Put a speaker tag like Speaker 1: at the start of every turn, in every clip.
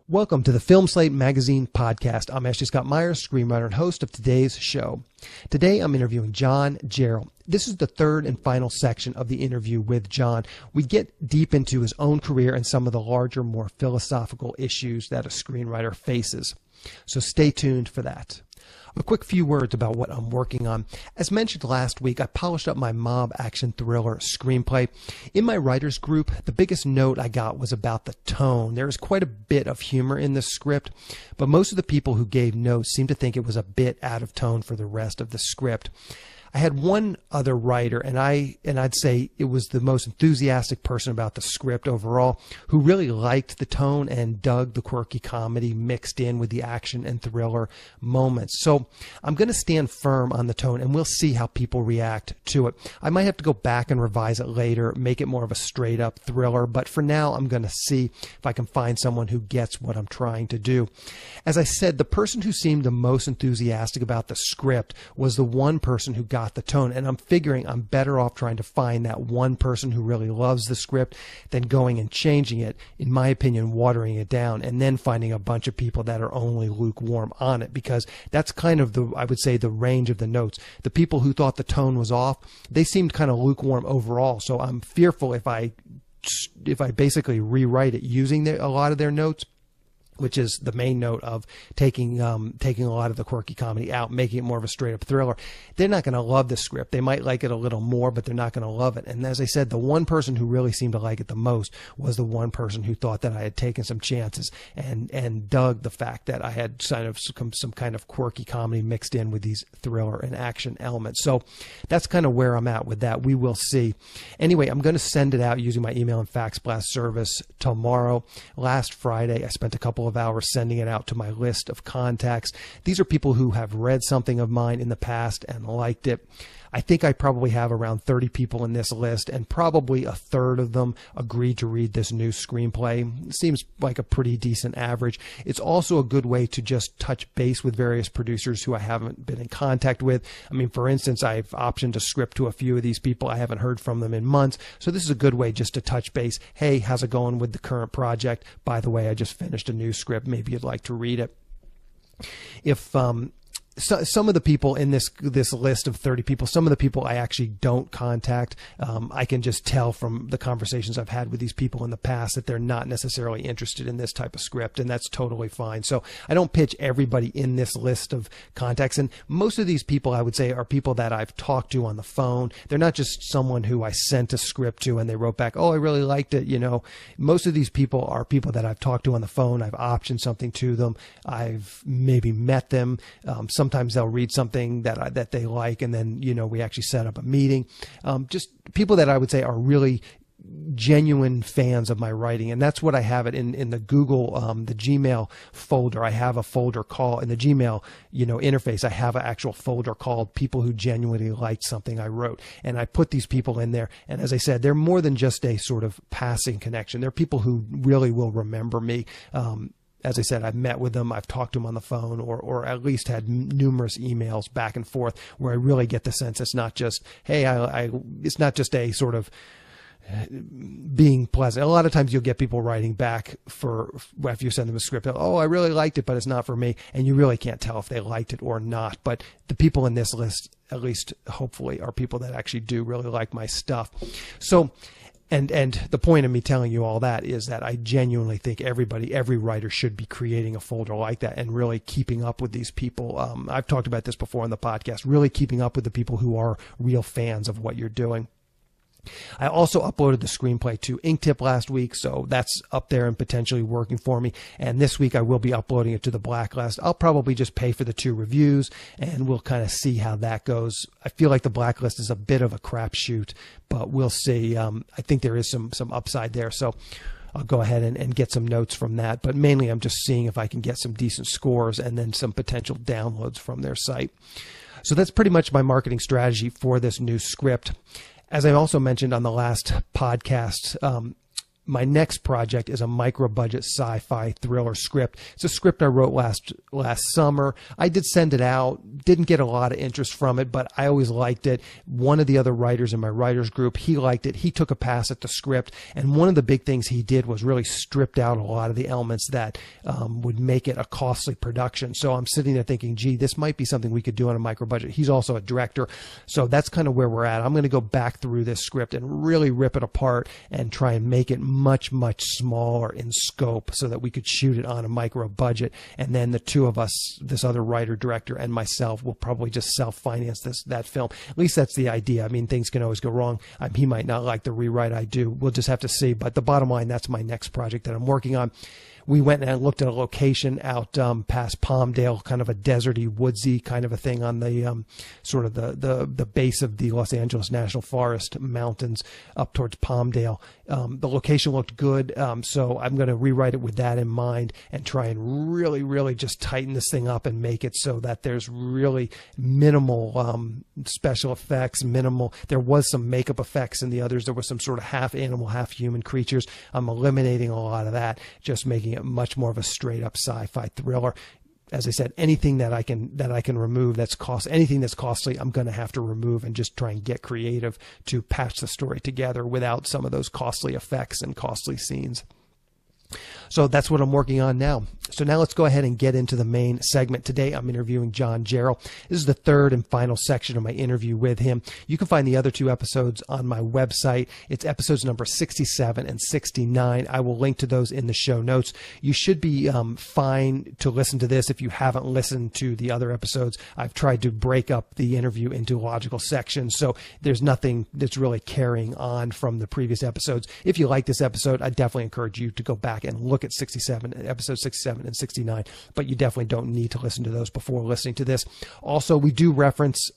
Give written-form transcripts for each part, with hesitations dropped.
Speaker 1: Welcome to the Film Slate Magazine podcast. I'm Ashley Scott Myers, screenwriter and host of today's show. Today I'm interviewing John Jarrell. This is the third and final section of the interview with John. We get deep into his own career and some of the larger, more philosophical issues that a screenwriter faces. So stay tuned for that. A quick few words about what I'm working on. As mentioned last week, I polished up my mob action thriller screenplay. In my writers group, the biggest note I got was about the tone. There is quite a bit of humor in the script, but most of the people who gave notes seemed to think it was a bit out of tone for the rest of the script. I had one other writer, and I'd say it was the most enthusiastic person about the script overall, who really liked the tone and dug the quirky comedy mixed in with the action and thriller moments. So I'm going to stand firm on the tone, and we'll see how people react to it. I might have to go back and revise it later, make it more of a straight-up thriller, but for now I'm going to see if I can find someone who gets what I'm trying to do. As I said, the person who seemed the most enthusiastic about the script was the one person who got the tone, and I'm figuring I'm better off trying to find that one person who really loves the script than going and changing it, in my opinion, watering it down, and then finding a bunch of people that are only lukewarm on it, because that's kind of I would say, the range of the notes. The people who thought the tone was off, they seemed kind of lukewarm overall, so I'm fearful if I basically rewrite it using a lot of their notes, which is the main note of taking a lot of the quirky comedy out, making it more of a straight-up thriller. They're not going to love the script. They might like it a little more, but they're not going to love it. And as I said, the one person who really seemed to like it the most was the one person who thought that I had taken some chances and dug the fact that I had some kind of quirky comedy mixed in with these thriller and action elements. So that's kind of where I'm at with that. We will see. Anyway, I'm going to send it out using my email and fax blast service tomorrow. Last Friday, I spent a couple of hours sending it out to my list of contacts. These are people who have read something of mine in the past and liked it. I think I probably have around 30 people in this list, and probably a third of them agreed to read this new screenplay. It seems like a pretty decent average. It's also a good way to just touch base with various producers who I haven't been in contact with. I mean, for instance, I've optioned a script to a few of these people. I haven't heard from them in months. So this is a good way just to touch base. Hey, how's it going with the current project? By the way, I just finished a new script. Maybe you'd like to read it. So some of the people in this list of 30 people, some of the people I actually don't contact. I can just tell from the conversations I've had with these people in the past that they're not necessarily interested in this type of script, and that's totally fine. So I don't pitch everybody in this list of contacts, and most of these people I would say are people that I've talked to on the phone. They're not just someone who I sent a script to and they wrote back, oh, I really liked it. You know, most of these people are people that I've talked to on the phone. I've optioned something to them. I've maybe met them. Sometimes they'll read something that they like, and then, you know, we actually set up a meeting. Just people that I would say are really genuine fans of my writing. And that's what I have it in the Google, the Gmail folder. I have a folder called, in the Gmail, interface, I have an actual folder called people who genuinely liked something I wrote. And I put these people in there. And as I said, they're more than just a sort of passing connection. They're people who really will remember me. As I said, I've met with them, I've talked to them on the phone, or at least had numerous emails back and forth where I really get the sense it's not just, hey, it's not just a sort of being pleasant. A lot of times you'll get people writing back after you send them a script, oh, I really liked it, but it's not for me. And you really can't tell if they liked it or not. But the people in this list, at least hopefully, are people that actually do really like my stuff. So, And the point of me telling you all that is that I genuinely think every writer should be creating a folder like that and really keeping up with these people. I've talked about this before on the podcast, really keeping up with the people who are real fans of what you're doing. I also uploaded the screenplay to Inktip last week, so that's up there and potentially working for me. And this week I will be uploading it to the Blacklist. I'll probably just pay for the 2 reviews, and we'll kind of see how that goes. I feel like the Blacklist is a bit of a crapshoot, but we'll see. I think there is some upside there, so I'll go ahead and get some notes from that. But mainly I'm just seeing if I can get some decent scores and then some potential downloads from their site. So that's pretty much my marketing strategy for this new script. As I also mentioned on the last podcast, my next project is a micro-budget sci-fi thriller script. It's a script I wrote last summer. I did send it out, didn't get a lot of interest from it, but I always liked it. One of the other writers in my writers group, he liked it. He took a pass at the script, and one of the big things he did was really stripped out a lot of the elements that would make it a costly production. So I'm sitting there thinking, gee, this might be something we could do on a micro-budget. He's also a director, so that's kind of where we're at. I'm going to go back through this script and really rip it apart and try and make it much smaller in scope so that we could shoot it on a micro budget. And then the two of us, this other writer, director, and myself, will probably just self-finance that film. At least that's the idea. I mean, things can always go wrong. He might not like the rewrite I do. We'll just have to see. But the bottom line, that's my next project that I'm working on. We went and looked at a location out past Palmdale, kind of a deserty, woodsy kind of a thing on the sort of the base of the Los Angeles National Forest mountains up towards Palmdale. The location looked good, so I'm going to rewrite it with that in mind and try and really just tighten this thing up and make it so that there's really minimal special effects, minimal. There was some makeup effects in the others. There was some sort of half animal, half human creatures. I'm eliminating a lot of that, just making it much more of a straight up sci-fi thriller. As I said, anything that I can remove anything that's costly, I'm going to have to remove and just try and get creative to patch the story together without some of those costly effects and costly scenes. So that's what I'm working on now. So now let's go ahead and get into the main segment. Today I'm interviewing John Jarrell. This is the third and final section of my interview with him. You can find the other two episodes on my website. It's episodes number 67 and 69. I will link to those in the show notes. You should be fine to listen to this if you haven't listened to the other episodes. I've tried to break up the interview into logical sections, so there's nothing that's really carrying on from the previous episodes. If you like this episode, I definitely encourage you to go back and look at episode 67 and 69, but you definitely don't need to listen to those before listening to this. Also, we do reference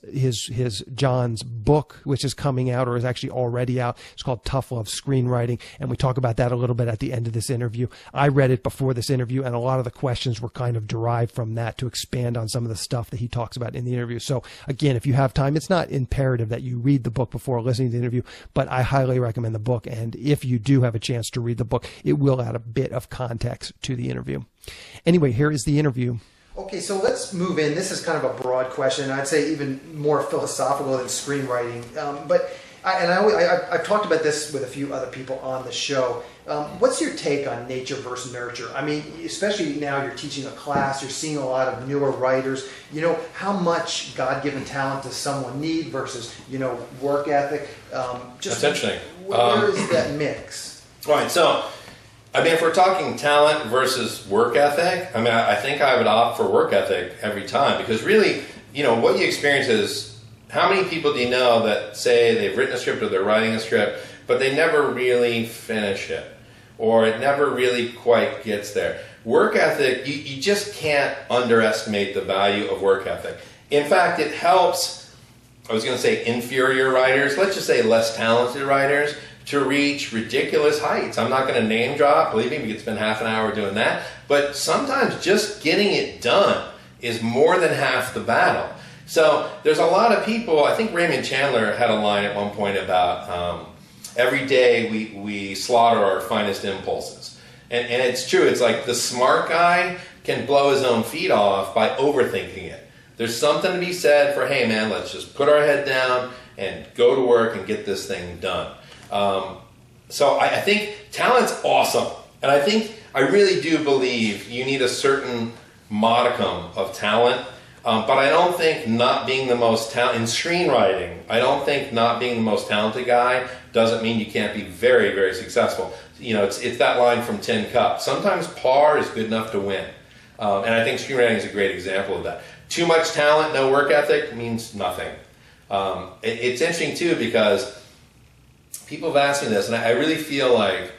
Speaker 1: John's book, which is coming out or is actually already out. It's called Tough Love Screenwriting, and we talk about that a little bit at the end of this interview. I read it before this interview, and a lot of the questions were kind of derived from that to expand on some of the stuff that he talks about in the interview. So again, if you have time, it's not imperative that you read the book before listening to the interview, but I highly recommend the book, and if you do have a chance to read the book, it will add a bit of context to the interview. Anyway, here is the interview. Okay, so let's move in. This is kind of a broad question. I'd say even more philosophical than screenwriting. I've talked about this with a few other people on the show. What's your take on nature versus nurture? I mean, especially now you're teaching a class, you're seeing a lot of newer writers. How much God-given talent does someone need versus, work ethic?
Speaker 2: That's interesting.
Speaker 1: Where is that mix?
Speaker 2: Right, so if we're talking talent versus work ethic, I think I would opt for work ethic every time, because really, what you experience is, how many people do you know that say they've written a script or they're writing a script, but they never really finish it, or it never really quite gets there? Work ethic, you just can't underestimate the value of work ethic. In fact, it helps, I was going to say inferior writers, let's just say less talented writers, to reach ridiculous heights. I'm not going to name drop, believe me, we could spend half an hour doing that, but sometimes just getting it done is more than half the battle. So there's a lot of people, I think Raymond Chandler had a line at one point about every day we slaughter our finest impulses. And it's true, it's like the smart guy can blow his own feet off by overthinking it. There's something to be said for, hey man, let's just put our head down and go to work and get this thing done. So I think talent's awesome, and I really do believe you need a certain modicum of talent, but I don't think not being the most talented, in screenwriting, I don't think not being the most talented guy doesn't mean you can't be very, very successful. It's that line from Tin Cup. Sometimes par is good enough to win, and I think screenwriting is a great example of that. Too much talent, no work ethic means nothing. It's interesting too, because people have asked me this, and I really feel like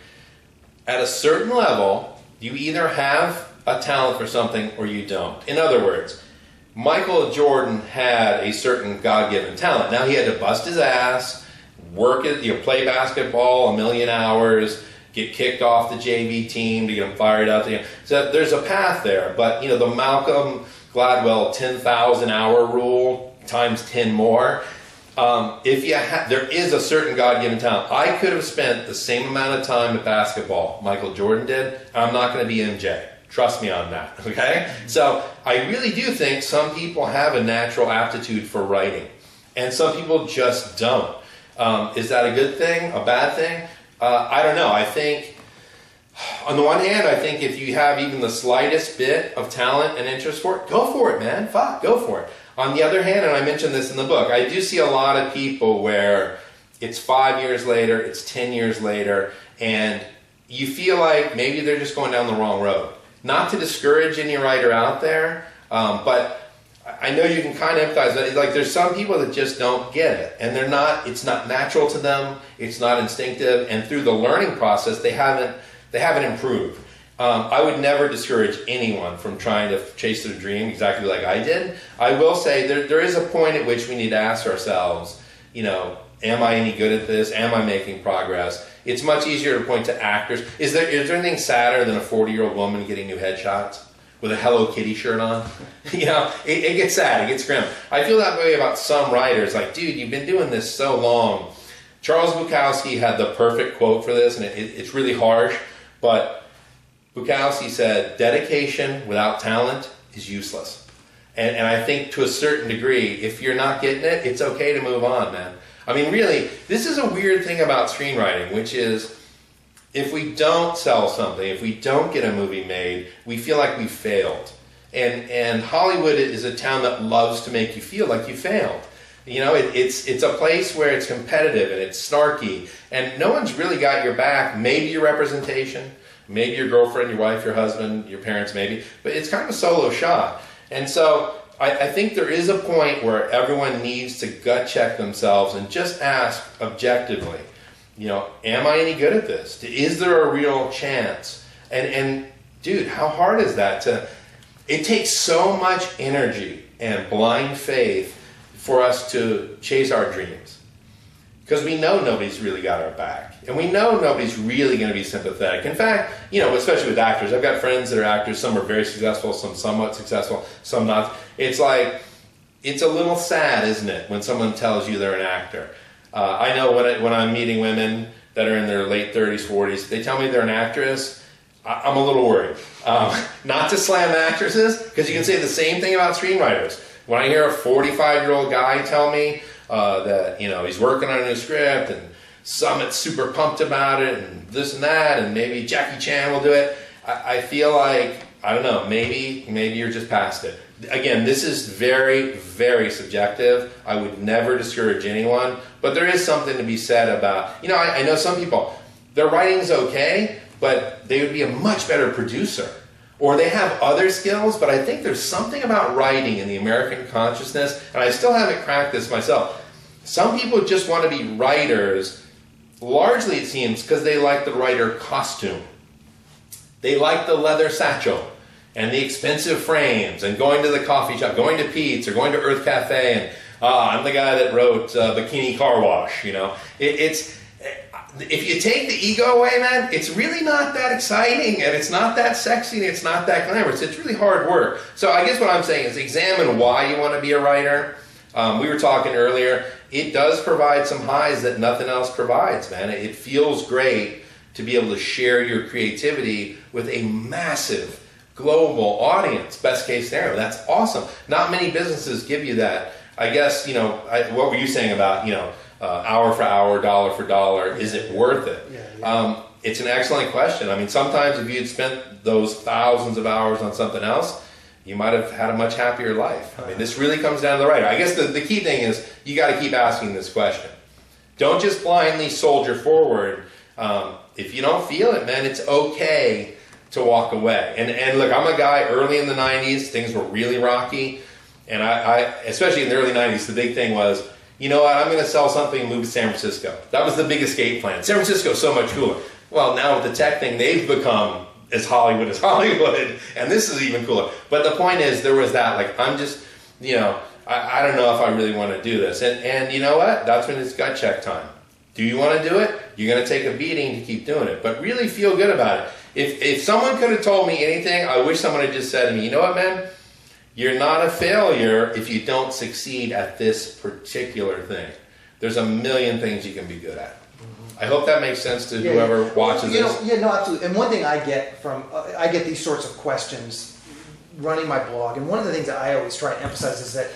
Speaker 2: at a certain level, you either have a talent for something or you don't. In other words, Michael Jordan had a certain God-given talent. Now he had to bust his ass, work it, play basketball a million hours, get kicked off the JV team to get him fired up. So there's a path there, but the Malcolm Gladwell 10,000 hour rule times 10 more. There is a certain God-given talent. I could have spent the same amount of time at basketball Michael Jordan did. I'm not going to be MJ. Trust me on that, okay? So I really do think some people have a natural aptitude for writing, and some people just don't. Is that a good thing, a bad thing? I don't know. I think, on the one hand, I think if you have even the slightest bit of talent and interest for it, go for it, man. Fuck, go for it. On the other hand, and I mentioned this in the book, I do see a lot of people where it's 5 years later, it's 10 years later, and you feel like maybe they're just going down the wrong road. Not to discourage any writer out there, but I know you can kind of empathize that. Like, there's some people that just don't get it, and it's not natural to them, it's not instinctive, and through the learning process, they haven't improved. I would never discourage anyone from trying to chase their dream exactly like I did. I will say there is a point at which we need to ask ourselves, am I any good at this? Am I making progress? It's much easier to point to actors. Is there anything sadder than a 40-year-old woman getting new headshots with a Hello Kitty shirt on? It gets sad, it gets grim. I feel that way about some writers. Like, dude, you've been doing this so long. Charles Bukowski had the perfect quote for this, and it's really harsh, but Bukowski said, dedication without talent is useless. And I think to a certain degree, if you're not getting it, it's okay to move on, man. I mean, really, this is a weird thing about screenwriting, which is if we don't sell something, if we don't get a movie made, we feel like we failed. And Hollywood is a town that loves to make you feel like you failed. It's a place where it's competitive and it's snarky, and no one's really got your back. Maybe your representation, maybe your girlfriend, your wife, your husband, your parents, maybe, but it's kind of a solo shot. And so I think there is a point where everyone needs to gut check themselves and just ask objectively, am I any good at this? Is there a real chance? And dude, how hard is that? It takes so much energy and blind faith for us to chase our dreams, because we know nobody's really got our back, and we know nobody's really going to be sympathetic. In fact, especially with actors, I've got friends that are actors. Some are very successful, some somewhat successful, some not. It's like, it's a little sad, isn't it, when someone tells you they're an actor. I know when I'm meeting women that are in their late 30s, 40s, they tell me they're an actress, I'm a little worried. Not to slam actresses, because you can say the same thing about screenwriters. When I hear a 45-year-old guy tell me that he's working on a new script and Summit's super pumped about it and this and that, and maybe Jackie Chan will do it, I feel like, I don't know, maybe you're just past it. Again, this is very, very subjective. I would never discourage anyone, but there is something to be said about, I know some people, their writing's okay, but they would be a much better producer. Or they have other skills, but I think there's something about writing in the American consciousness, and I still haven't cracked this myself. Some people just want to be writers, largely it seems, because they like the writer costume. They like the leather satchel and the expensive frames and going to the coffee shop, going to Pete's or going to Earth Cafe, and I'm the guy that wrote Bikini Car Wash, If you take the ego away, man, it's really not that exciting, and it's not that sexy, and it's not that glamorous. It's really hard work. So I guess what I'm saying is examine why you want to be a writer. We were talking earlier. It does provide some highs that nothing else provides, man. It feels great to be able to share your creativity with a massive global audience. Best case scenario. That's awesome. Not many businesses give you that. I guess, what were you saying about, hour for hour, dollar for dollar, is it worth it? Yeah. It's an excellent question. I mean, sometimes if you had spent those thousands of hours on something else, you might have had a much happier life. I mean, this really comes down to the writer. I guess the key thing is you got to keep asking this question. Don't just blindly soldier forward. If you don't feel it, man, it's okay to walk away. And look, I'm a guy early in the 90s, things were really rocky. And I especially in the early 90s, the big thing was, you know what, I'm going to sell something and move to San Francisco. That was the big escape plan. San Francisco is so much cooler. Well, now with the tech thing, they've become as Hollywood, and this is even cooler. But the point is, there was that, like, I'm just, I don't know if I really want to do this. And you know what? That's when it's gut check time. Do you want to do it? You're going to take a beating to keep doing it. But really feel good about it. If someone could have told me anything, I wish someone had just said to me, you know what, man? You're not a failure if you don't succeed at this particular thing. there's a million things you can be good at. I hope that makes sense to whoever watches this.
Speaker 1: Yeah, no, absolutely. And one thing I get from, I get these sorts of questions running my blog, and one of the things that I always try to emphasize is that,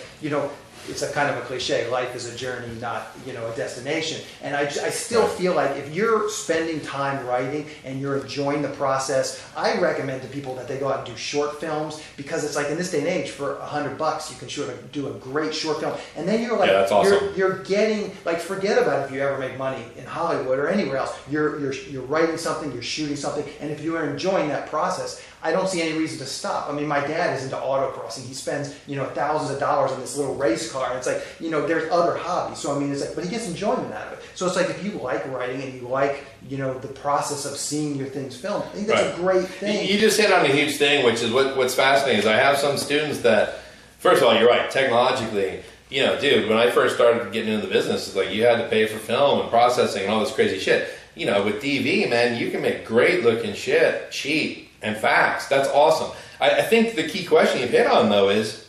Speaker 1: it's a kind of a cliche, life is a journey, not, a destination. And I still feel like if you're spending time writing and you're enjoying the process, I recommend to people that they go out and do short films, because it's like in this day and age, for $100 you can do a great short film, and then you're like,
Speaker 2: that's awesome.
Speaker 1: you're getting, like, forget about if you ever make money in Hollywood or anywhere else. You're writing something, you're shooting something, and if you are enjoying that process, I don't see any reason to stop. I mean, my dad is into autocrossing. He spends, thousands of dollars on this little race car. And it's like, there's other hobbies. So, I mean, it's like, but he gets enjoyment out of it. So it's like, if you like writing and you like, the process of seeing your things filmed, I think that's a great thing.
Speaker 2: You just hit on a huge thing, which is what's fascinating is I have some students that, first of all, you're right, technologically, dude, when I first started getting into the business, it's like you had to pay for film and processing and all this crazy shit. With DV, man, you can make great looking shit cheap and fast. That's awesome. I think the key question you've hit on, though, is,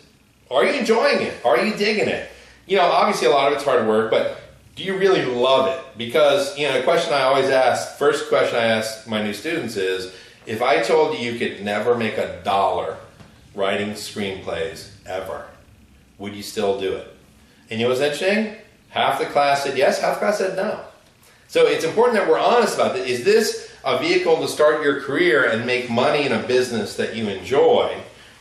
Speaker 2: are you enjoying it? Are you digging it? Obviously a lot of it's hard work, but do you really love it? Because, a question I always ask, first question I ask my new students is, if I told you could never make $1 writing screenplays ever, would you still do it? And what's interesting? Half the class said yes, half the class said no. So it's important that we're honest about this. Is this a vehicle to start your career and make money in a business that you enjoy,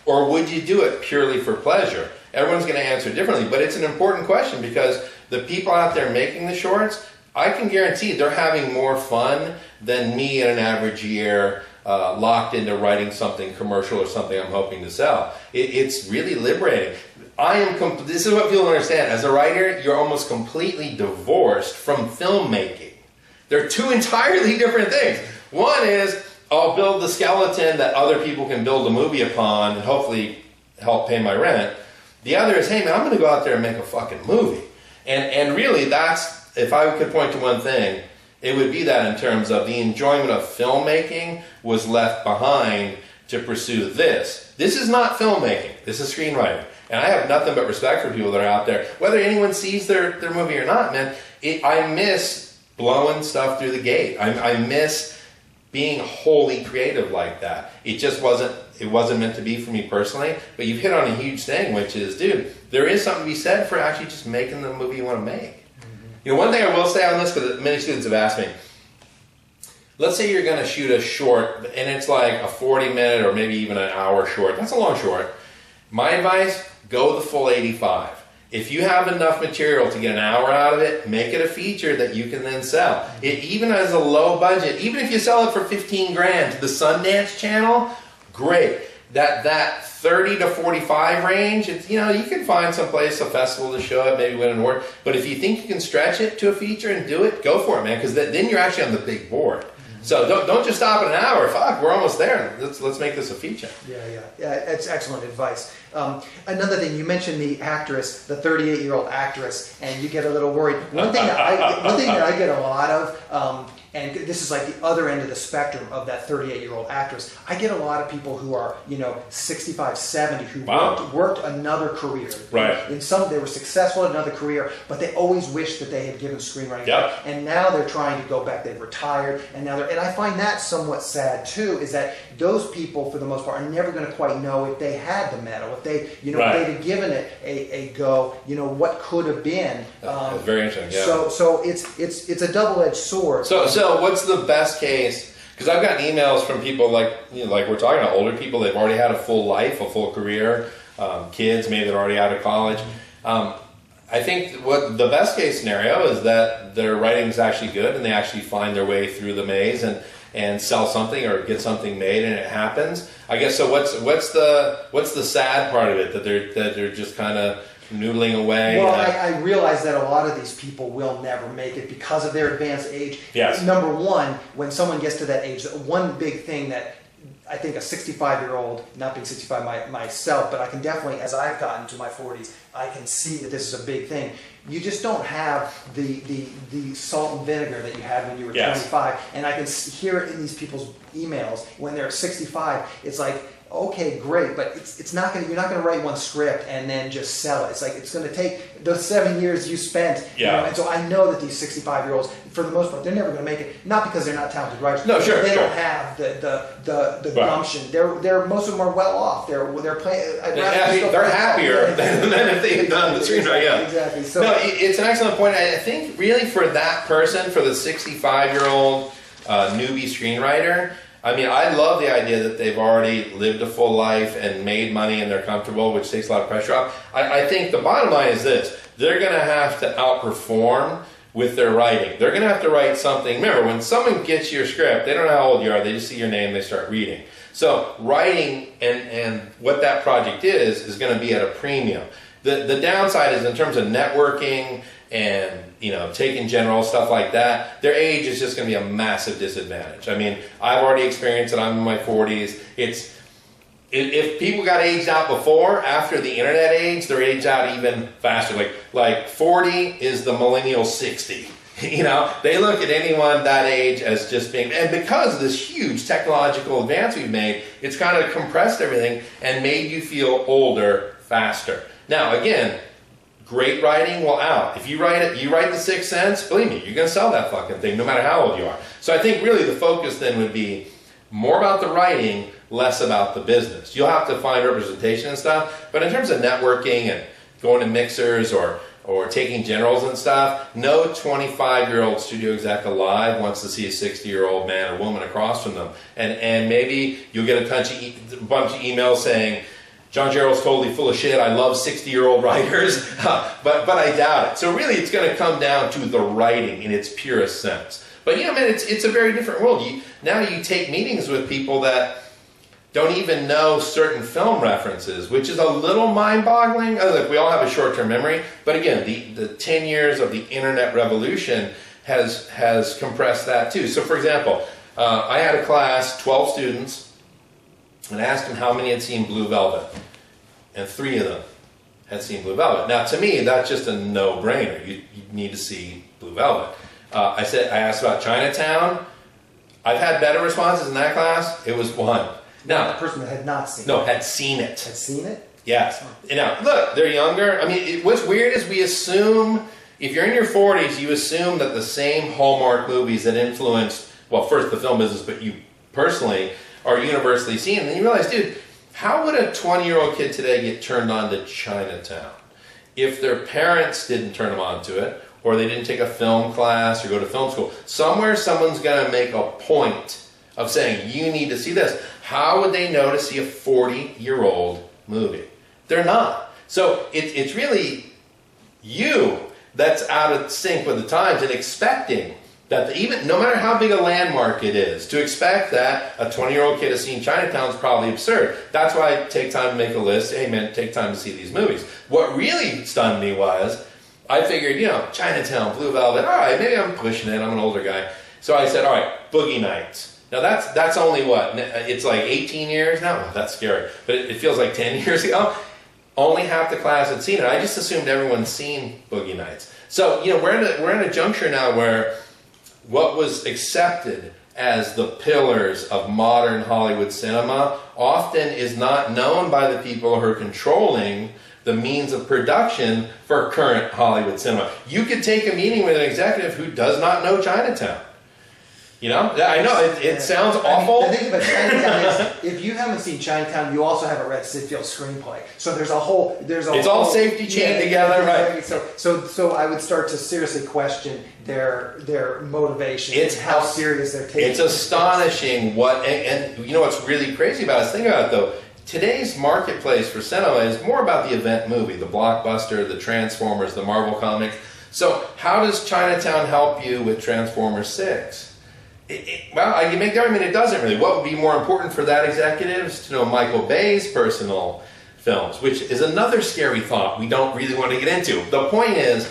Speaker 2: or would you do it purely for pleasure? Everyone's going to answer differently, but it's an important question, because the people out there making the shorts, I can guarantee they're having more fun than me in an average year locked into writing something commercial or something I'm hoping to sell. It's really liberating. This is what people understand. As a writer, you're almost completely divorced from filmmaking. They're two entirely different things. One is, I'll build the skeleton that other people can build a movie upon and hopefully help pay my rent. The other is, hey man, I'm going to go out there and make a fucking movie. And really, that's, if I could point to one thing, it would be that in terms of the enjoyment of filmmaking was left behind to pursue this. This is not filmmaking. This is screenwriting. And I have nothing but respect for people that are out there. Whether anyone sees their movie or not, man, I miss blowing stuff through the gate. I miss being wholly creative like that. It just wasn't meant to be for me personally, but you've hit on a huge thing, which is, dude, there is something to be said for actually just making the movie you want to make. Mm-hmm. One thing I will say on this, because many students have asked me, let's say you're going to shoot a short, and it's like a 40-minute or maybe even an hour short. That's a long short. My advice, go the full 85. If you have enough material to get an hour out of it, make it a feature that you can then sell. Even as a low budget, even if you sell it for 15 grand to the Sundance Channel, great. That 30 to 45 range, it's, you can find someplace, a festival to show it, maybe win an award. But if you think you can stretch it to a feature and do it, go for it, man, because then you're actually on the big board. So don't just stop at an hour. Fuck, we're almost there. Let's make this a feature.
Speaker 1: Yeah. It's excellent advice. Another thing, you mentioned the actress, the 38-year-old actress, and you get a little worried. One thing that I get a lot of, and this is like the other end of the spectrum of that 38-year-old actress, I get a lot of people who are 65, 70 who worked another career.
Speaker 2: Right.
Speaker 1: In some, they were successful in another career, but they always wish that they had given screenwriting.
Speaker 2: Yep.
Speaker 1: And now they're trying to go back. They've retired, and now and I find that somewhat sad too. Is that those people, for the most part, are never going to quite know if they had the medal, if they, if they'd have given it a go, what could have been.
Speaker 2: That's very interesting. Yeah.
Speaker 1: So it's a double-edged sword.
Speaker 2: So what's the best case? Because I've gotten emails from people like we're talking about, older people. They've already had a full life, a full career, kids maybe they're already out of college. I think what the best case scenario is that their writing is actually good and they actually find their way through the maze and sell something or get something made and it happens. I guess so. What's the sad part of it, that they're just kind of noodling away?
Speaker 1: Well, I realize that a lot of these people will never make it because of their advanced age.
Speaker 2: Yes.
Speaker 1: Number one, when someone gets to that age, one big thing that I think a 65-year-old, not being 65 myself, but I can definitely, as I've gotten to my 40s, I can see that this is a big thing. You just don't have the salt and vinegar that you had when you were 25. And I can hear it in these people's emails when they're 65. It's like, okay, great, but it's not gonna. You're not gonna write one script and then just sell it. It's like it's gonna take the 7 years you spent.
Speaker 2: Yeah.
Speaker 1: You know, and so I know that these 65-year-olds, for the most part, they're never gonna make it. Not because they're not talented writers.
Speaker 2: No, sure.
Speaker 1: They don't have the gumption. They're most of them are well off. They're playing.
Speaker 2: They're happier than if they had done the screenwriting. Yeah,
Speaker 1: exactly. So
Speaker 2: no, it's an excellent point. I think really for that person, for the 65-year-old newbie screenwriter. I mean, I love the idea that they've already lived a full life and made money and they're comfortable, which takes a lot of pressure off. I think the bottom line is this. They're going to have to outperform with their writing. They're going to have to write something. Remember, when someone gets your script, they don't know how old you are. They just see your name, they start reading. So writing and what that project is going to be at a premium. The downside is in terms of networking and taking general stuff like that, their age is just going to be a massive disadvantage. I mean, I've already experienced it. I'm in my 40s. If people got aged out before, after the internet age, they're aged out even faster. Like 40 is the millennial 60. They look at anyone that age as just being, and because of this huge technological advance we've made, it's kind of compressed everything and made you feel older faster. Now, again, great writing will out. If you write The Sixth Sense, believe me, you're going to sell that fucking thing no matter how old you are. So I think really the focus then would be more about the writing, less about the business. You'll have to find representation and stuff, but in terms of networking and going to mixers or taking generals and stuff, no 25-year-old studio exec alive wants to see a 60-year-old man or woman across from them. And maybe you'll get a bunch of emails saying, John Jarrell's totally full of shit. I love 60-year-old writers, but I doubt it. So really, it's going to come down to the writing in its purest sense. But yeah, man, it's a very different world. Now you take meetings with people that don't even know certain film references, which is a little mind-boggling. Look, we all have a short-term memory, but again, the 10 years of the internet revolution has compressed that too. So, for example, I had a class, 12 students. And I asked them how many had seen Blue Velvet. And 3 of them had seen Blue Velvet. Now, to me, that's just a no-brainer. You need to see Blue Velvet. I asked about Chinatown. I've had better responses in that class. It was 1. Now,
Speaker 1: the person that had not seen it.
Speaker 2: No, had seen it.
Speaker 1: Had seen it?
Speaker 2: Yes. Now, look, they're younger. I mean, what's weird is we assume, if you're in your 40s, you assume that the same Hallmark movies that influenced, well, first the film business, but you personally are universally seen. And then you realize, dude, how would a 20-year-old kid today get turned on to Chinatown if their parents didn't turn them on to it, or they didn't take a film class or go to film school? Somewhere someone's going to make a point of saying, you need to see this. How would they know to see a 40-year-old movie? They're not. So it's really you that's out of sync with the times and expecting that even no matter how big a landmark it is, to expect that a 20-year-old kid has seen Chinatown is probably absurd. That's why I take time to make a list. Hey, man, take time to see these movies. What really stunned me was I figured, Chinatown, Blue Velvet, all right, maybe I'm pushing it. I'm an older guy. So I said, all right, Boogie Nights. Now that's only what? It's like 18 years now? Well, that's scary. But it feels like 10 years ago. Only half the class had seen it. I just assumed everyone's seen Boogie Nights. So, we're in a juncture now where what was accepted as the pillars of modern Hollywood cinema often is not known by the people who are controlling the means of production for current Hollywood cinema. You could take a meeting with an executive who does not know Chinatown. I know it sounds awful.
Speaker 1: The thing about Chinatown is, if you haven't seen Chinatown, you also have a Red Sitfield screenplay. So there's a whole.
Speaker 2: It's all safety chain together, right?
Speaker 1: So I would start to seriously question their motivation.
Speaker 2: It's
Speaker 1: how serious they're taking.
Speaker 2: It's astonishing what, and what's really crazy about it. Think about it though. Today's marketplace for cinema is more about the event movie, the blockbuster, the Transformers, the Marvel comics. So how does Chinatown help you with Transformers 6? You make the argument it doesn't really. What would be more important for that executive is to know Michael Bay's personal films, which is another scary thought we don't really want to get into. The point is,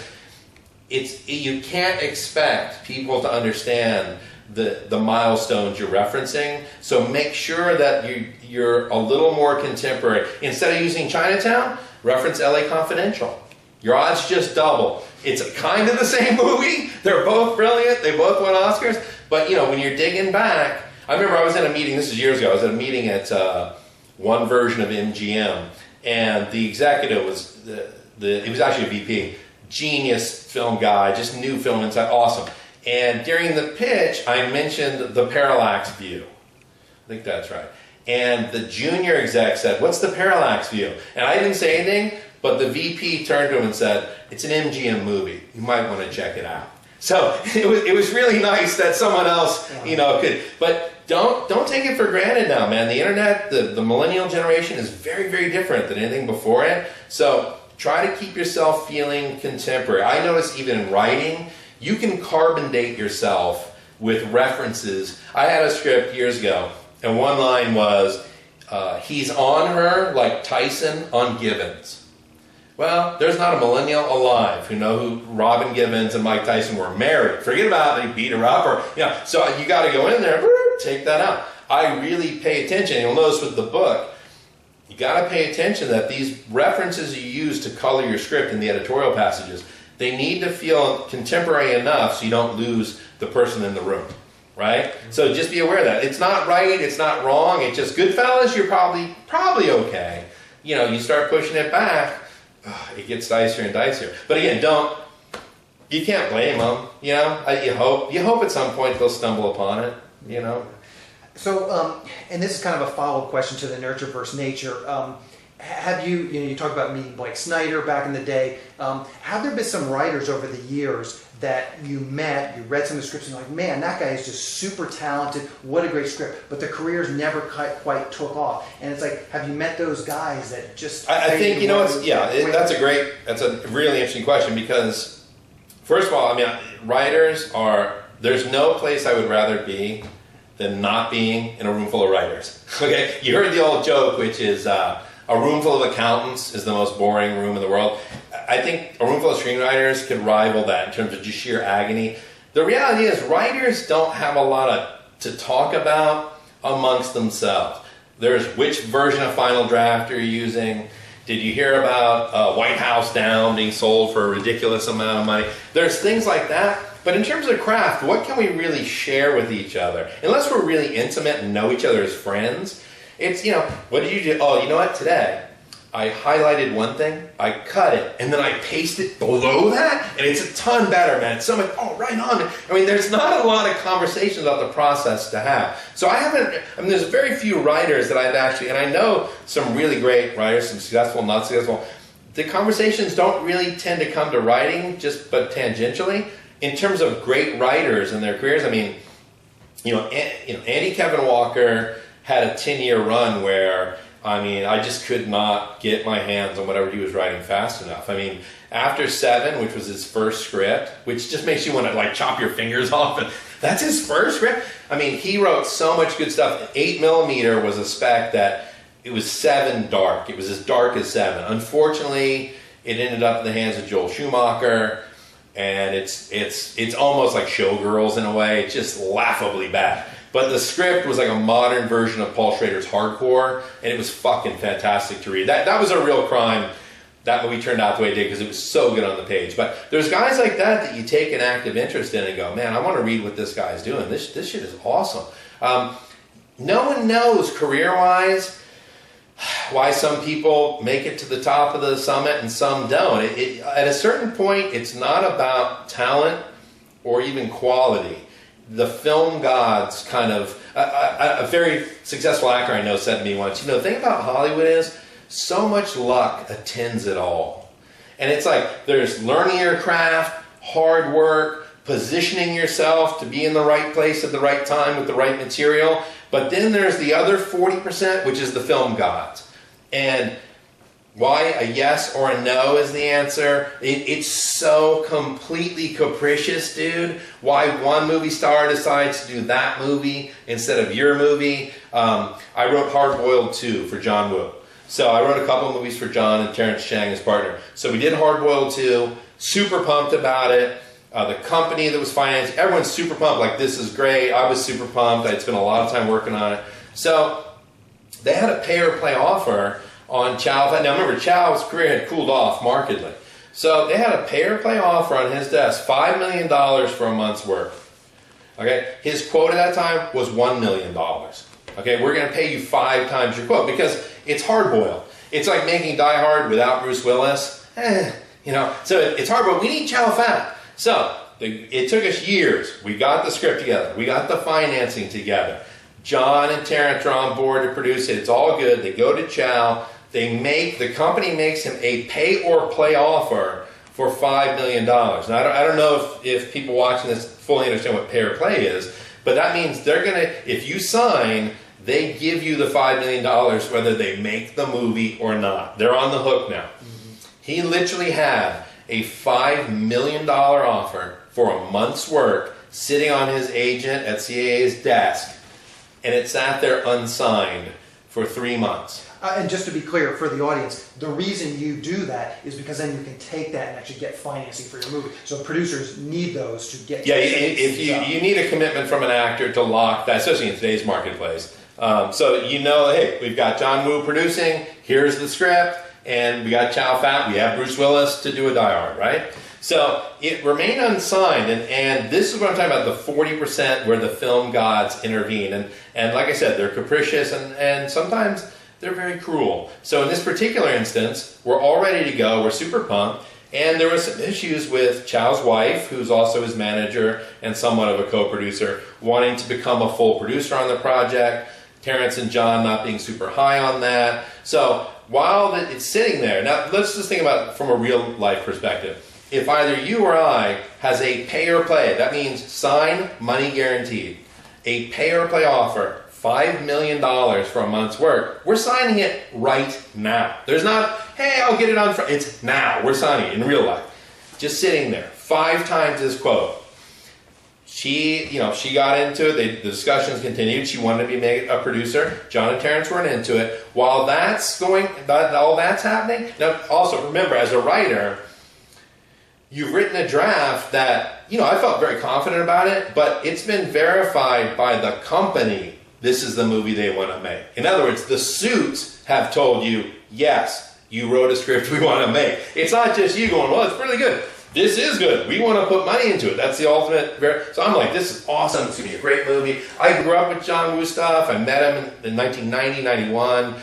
Speaker 2: you can't expect people to understand the milestones you're referencing, so make sure that you're a little more contemporary. Instead of using Chinatown, reference LA Confidential. Your odds just double. It's kind of the same movie. They're both brilliant. They both won Oscars. But, you know, when you're digging back, I remember I was at a meeting, this is years ago, I was at a meeting at one version of MGM, and the executive was, he was actually a VP, genius film guy, just new film inside, awesome. And during the pitch, I mentioned the parallax view. I think that's right. And the junior exec said, "What's the parallax view?" And I didn't say anything, but the VP turned to him and said, "It's an MGM movie. You might want to check it out." So it was really nice that someone else, you know, could. But don't take it for granted now, man. The internet, the millennial generation is very, very different than anything before it. So try to keep yourself feeling contemporary. I notice even in writing, you can carbon date yourself with references. I had a script years ago, and one line was, he's on her like Tyson on Givens. Well, there's not a millennial alive who know who Robin Givens and Mike Tyson were married. Forget about it, they beat her up, or, you know, so you got to go in there, take that out. I really pay attention. You'll notice with the book, you got to pay attention that these references you use to color your script in the editorial passages, they need to feel contemporary enough so you don't lose the person in the room, right? So just be aware of that. It's not right, it's not wrong, it's just Goodfellas, you're probably okay. You know, you start pushing it back, it gets dicier and dicier. But again, you can't blame them, you know? You hope at some point they'll stumble upon it, you know?
Speaker 1: So, and this is kind of a follow-up question to the nurture versus nature. Have you talk about meeting Blake Snyder back in the day. Have there been some writers over the years that you met, you read some of the scripts and you're like, man, that guy is just super talented, what a great script, but their careers never quite took off. And it's like, have you met those guys that just...
Speaker 2: I think, you know, that's a really interesting question because, first of all, I mean, writers are, there's no place I would rather be than not being in a room full of writers. Okay, you heard the old joke, which is a room full of accountants is the most boring room in the world. I think a room full of screenwriters could rival that in terms of just sheer agony. The reality is writers don't have a lot to talk about amongst themselves. There's which version of Final Draft are you using? Did you hear about White House Down being sold for a ridiculous amount of money? There's things like that. But in terms of craft, what can we really share with each other? Unless we're really intimate and know each other as friends, it's, you know, what did you do? Oh, you know what? Today, I highlighted one thing, I cut it, and then I pasted it below that, and it's a ton better, man. It's so much, oh, right on. I mean, there's not a lot of conversations about the process to have. So there's very few writers that I've actually, and I know some really great writers, some successful, not successful. The conversations don't really tend to come to writing, but tangentially. In terms of great writers and their careers, I mean, Andy Kevin Walker had a 10-year run where, I mean, I just could not get my hands on whatever he was writing fast enough. I mean, after Seven, which was his first script, which just makes you want to like chop your fingers off, and that's his first script. I mean, he wrote so much good stuff. 8mm was a spec that it was Seven dark. It was as dark as Seven. Unfortunately, it ended up in the hands of Joel Schumacher, and it's almost like Showgirls in a way. It's just laughably bad. But the script was like a modern version of Paul Schrader's Hardcore, and it was fucking fantastic to read. That was a real crime that movie turned out the way it did because it was so good on the page. But there's guys like that you take an active interest in and go, man, I want to read what this guy's doing. This shit is awesome. No one knows career-wise why some people make it to the top of the summit and some don't. At a certain point, it's not about talent or even quality. The film gods kind of... a very successful actor I know said to me once, the thing about Hollywood is so much luck attends it all. And it's like there's learning your craft, hard work, positioning yourself to be in the right place at the right time with the right material. But then there's the other 40%, which is the film gods. And why a yes or a no is the answer. It's so completely capricious, dude. Why one movie star decides to do that movie instead of your movie. I wrote Hard Boiled 2 for John Woo. So I wrote a couple of movies for John and Terrence Chang, his partner. So we did Hard Boiled 2, super pumped about it. The company that was financed, everyone's super pumped, like this is great. I was super pumped. I'd spent a lot of time working on it. So they had a pay or play offer on Chow. Now remember, Chow's career had cooled off markedly. So they had a pay-or-play offer on his desk, $5 million for a month's work. Okay, his quote at that time was $1 million. Okay, we're going to pay you 5 times your quote because it's hard-boiled. It's like making Die Hard without Bruce Willis. You know, so it's hard, but we need Chow Fat. So it took us years. We got the script together. We got the financing together. John and Terrence are on board to produce it. It's all good. They go to Chow. The company makes him a pay-or-play offer for $5 million. Now, I don't know if people watching this fully understand what pay-or-play is, but that means they're going to, if you sign, they give you the $5 million whether they make the movie or not. They're on the hook now. He literally had a $5 million offer for a month's work sitting on his agent at CAA's desk, and it sat there unsigned for 3 months.
Speaker 1: And just to be clear for the audience, the reason you do that is because then you can take that and actually get financing for your movie. So producers need those to get.
Speaker 2: Yeah, if you need a commitment from an actor to lock that, especially in today's marketplace. So you know, hey, we've got John Woo producing. Here's the script, and we got Chow Fat. We have Bruce Willis to do a Die Hard, right? So it remained unsigned, and this is what I'm talking about, the 40% where the film gods intervene. And like I said, they're capricious, and sometimes they're very cruel. So in this particular instance, we're all ready to go. We're super pumped. And there were some issues with Chow's wife, who's also his manager and somewhat of a co-producer, wanting to become a full producer on the project. Terrence and John not being super high on that. So while it's sitting there, now let's just think about it from a real life perspective. If either you or I has a pay or play, that means sign, money guaranteed, a pay or play offer, $5 million for a month's work, we're signing it right now. There's not, hey, I'll get it on Friday. It's now. We're signing it in real life. Just sitting there. 5 times his quote. She got into it. The discussions continued. She wanted to be made a producer. John and Terrence weren't into it. While that's all that's happening. Now, also remember, as a writer, you've written a draft that, I felt very confident about it, but it's been verified by the company. This is the movie they want to make. In other words, the suits have told you, yes, you wrote a script we want to make. It's not just you going, well, it's really good. This is good. We want to put money into it. That's the ultimate. So I'm like, this is awesome. It's going to be a great movie. I grew up with John Woo stuff. I met him in 1990, 91.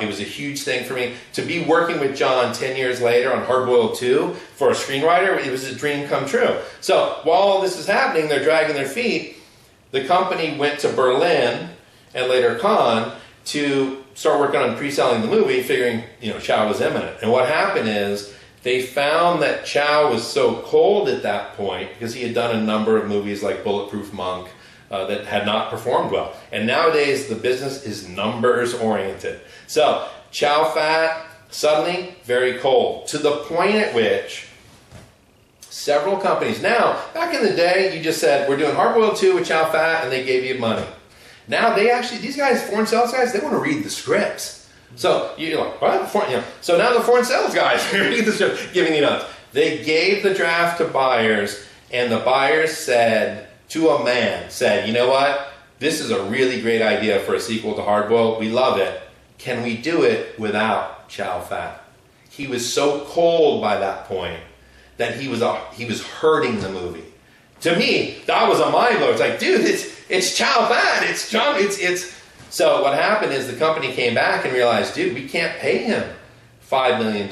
Speaker 2: It was a huge thing for me. To be working with John 10 years later on Hardboiled 2 for a screenwriter, it was a dream come true. So while all this is happening, they're dragging their feet. The company went to Berlin and later Cannes to start working on pre-selling the movie, figuring, Chow was imminent. And what happened is they found that Chow was so cold at that point because he had done a number of movies like Bulletproof Monk that had not performed well. And nowadays, the business is numbers oriented. So Chow Fat, suddenly very cold, to the point at which several companies, now, back in the day, you just said, we're doing Hardboiled 2 with Chow Fat, and they gave you money. Now these guys, foreign sales guys, they want to read the scripts. So you're like, what? So now the foreign sales guys read the script, giving you notes. They gave the draft to buyers, and the buyers said, to a man, you know what? This is a really great idea for a sequel to Hardboiled. We love it. Can we do it without Chow Fat? He was so cold by that point that he was hurting the movie. To me, that was a mind blow. It's like, dude, it's Chow Fat. It's John. It's. So what happened is the company came back and realized, dude, we can't pay him $5 million.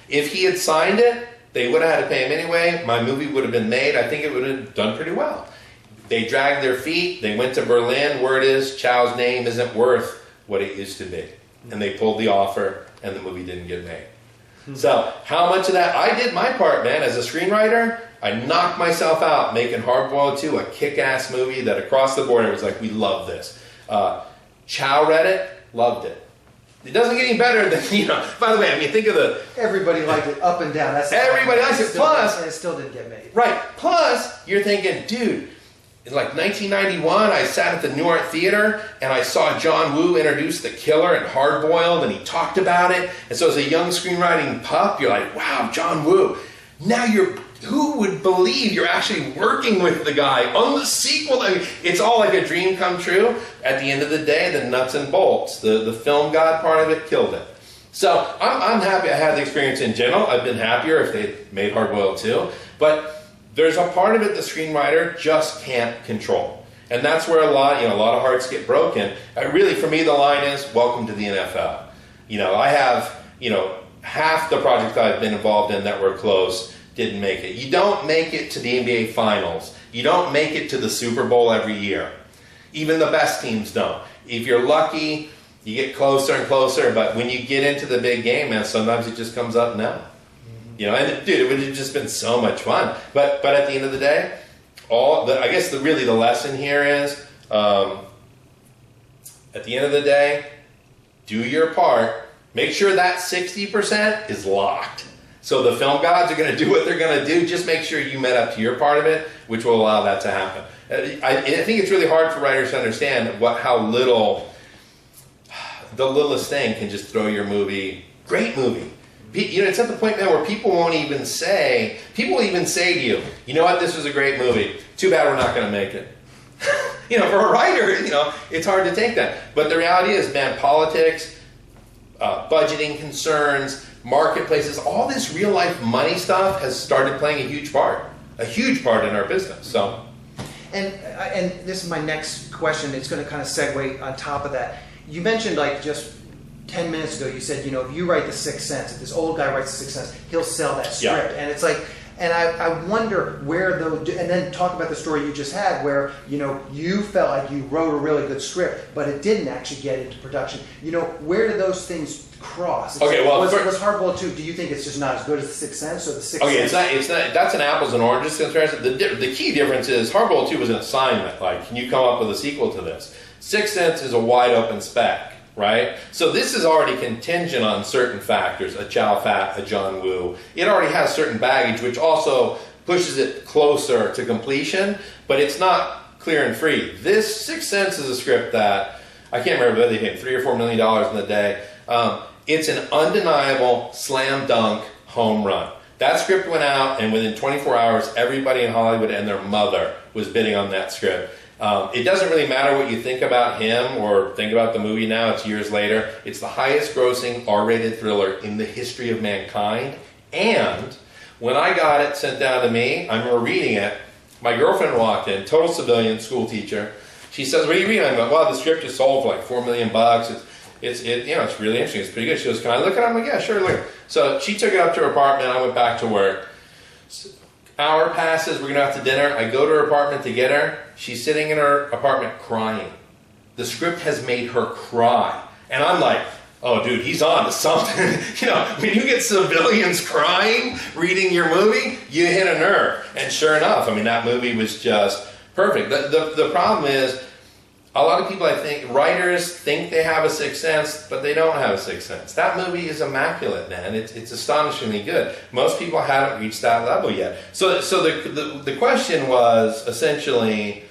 Speaker 2: If he had signed it, they would have had to pay him anyway. My movie would have been made. I think it would have done pretty well. They dragged their feet. They went to Berlin. Word is Chow's name isn't worth what it used to be. And they pulled the offer, and the movie didn't get made. So how much of that? I did my part, man. As a screenwriter, I knocked myself out making Hardboiled 2, a kick-ass movie that across the board, it was like, we love this. Chow read it, loved it. It doesn't get any better than, by the way, think of the...
Speaker 1: Everybody liked it up and down.
Speaker 2: Everybody likes it. Plus...
Speaker 1: And it still didn't get made.
Speaker 2: Right. Plus, you're thinking, dude, in like 1991, I sat at the New Art Theater and I saw John Woo introduce The Killer and Hardboiled, and he talked about it. And so as a young screenwriting pup, you're like, wow, John Woo. Now who would believe you're actually working with the guy on the sequel? It's all like a dream come true. At the end of the day, the nuts and bolts, the film god part of it killed it. So I'm happy I had the experience in general. I've been happier if they made Hard Boiled too. But there's a part of it the screenwriter just can't control. And that's where a lot of hearts get broken. Really, for me, the line is, welcome to the NFL. I have, half the projects I've been involved in that were close didn't make it. You don't make it to the NBA Finals. You don't make it to the Super Bowl every year. Even the best teams don't. If you're lucky, you get closer and closer, but when you get into the big game, man, sometimes it just comes up now. And dude, it would have just been so much fun. But at the end of the day, I guess the lesson here is, at the end of the day, do your part. Make sure that 60% is locked. So the film gods are going to do what they're going to do. Just make sure you met up to your part of it, which will allow that to happen. I think it's really hard for writers to understand how little the littlest thing can just throw your movie. Great movie. It's at the point now where people will even say to you, you know what, this was a great movie. Too bad we're not going to make it. For a writer, it's hard to take that. But the reality is, man, politics, budgeting concerns, marketplaces, all this real life money stuff has started playing a huge part in our business. So,
Speaker 1: and this is my next question. It's going to kind of segue on top of that. You mentioned just 10 minutes ago, you said, if you write The Sixth Sense, if this old guy writes The Sixth Sense, he'll sell that script. Yeah. And it's like, and I wonder where and then talk about the story you just had where, you felt like you wrote a really good script, but it didn't actually get into production. Where do those things cross? Was Hard Boiled 2, do you think it's just not as good as The Sixth Sense or The Sixth Sense?
Speaker 2: It's not, that's an apples and oranges comparison. The key difference is Hard Boiled 2 was an assignment. Like, can you come up with a sequel to this? Sixth Sense is a wide open spec, right? So this is already contingent on certain factors, a Chow Fat, a John Woo. It already has certain baggage, which also pushes it closer to completion, but it's not clear and free. This Sixth Sense is a script that, I can't remember whether they paid $3 or $4 million in the day. It's an undeniable slam dunk home run. That script went out, and within 24 hours, everybody in Hollywood and their mother was bidding on that script. It doesn't really matter what you think about him or think about the movie now, it's years later. It's the highest grossing R-rated thriller in the history of mankind. And when I got it sent down to me, I remember reading it, my girlfriend walked in, total civilian, school teacher. She says, what are you reading? I'm like, well, the script just sold for like $4 million. It's really interesting. It's pretty good. She goes, can I look at it? I'm like, yeah, sure, look. So she took it up to her apartment. I went back to work. Hour passes, we're going to out to dinner. I go to her apartment to get her. She's sitting in her apartment crying. The script has made her cry. And I'm like, oh, dude, he's on to something. When you get civilians crying, reading your movie, you hit a nerve. And sure enough, that movie was just perfect. The problem is, a lot of people, I think, writers think they have a sixth sense, but they don't have a sixth sense. That movie is immaculate, man. It's astonishingly good. Most people haven't reached that level yet. So the question was essentially,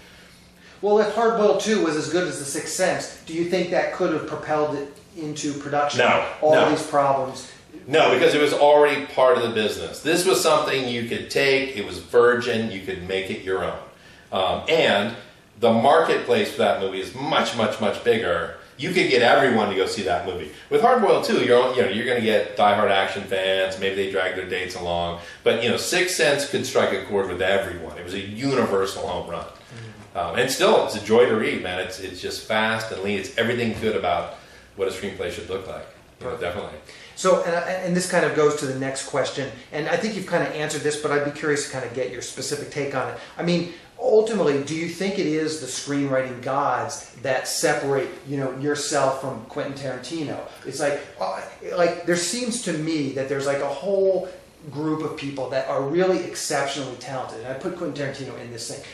Speaker 1: well, if Hard Boiled 2 was as good as The Sixth Sense, do you think that could have propelled it into production?
Speaker 2: No.
Speaker 1: These problems?
Speaker 2: No, because it was already part of the business. This was something you could take. It was virgin. You could make it your own. And the marketplace for that movie is much, much, much bigger. You could get everyone to go see that movie. With Hard Boiled 2, you're going to get diehard action fans. Maybe they drag their dates along. But, Sixth Sense could strike a chord with everyone. It was a universal home run. And still, it's a joy to read, man. It's just fast and lean. It's everything good about what a screenplay should look like. Definitely.
Speaker 1: So, and this kind of goes to the next question. And I think you've kind of answered this, but I'd be curious to kind of get your specific take on it. Ultimately, do you think it is the screenwriting gods that separate, yourself from Quentin Tarantino? It's like there seems to me that there's like a whole group of people that are really exceptionally talented. And I put Quentin Tarantino in this thing.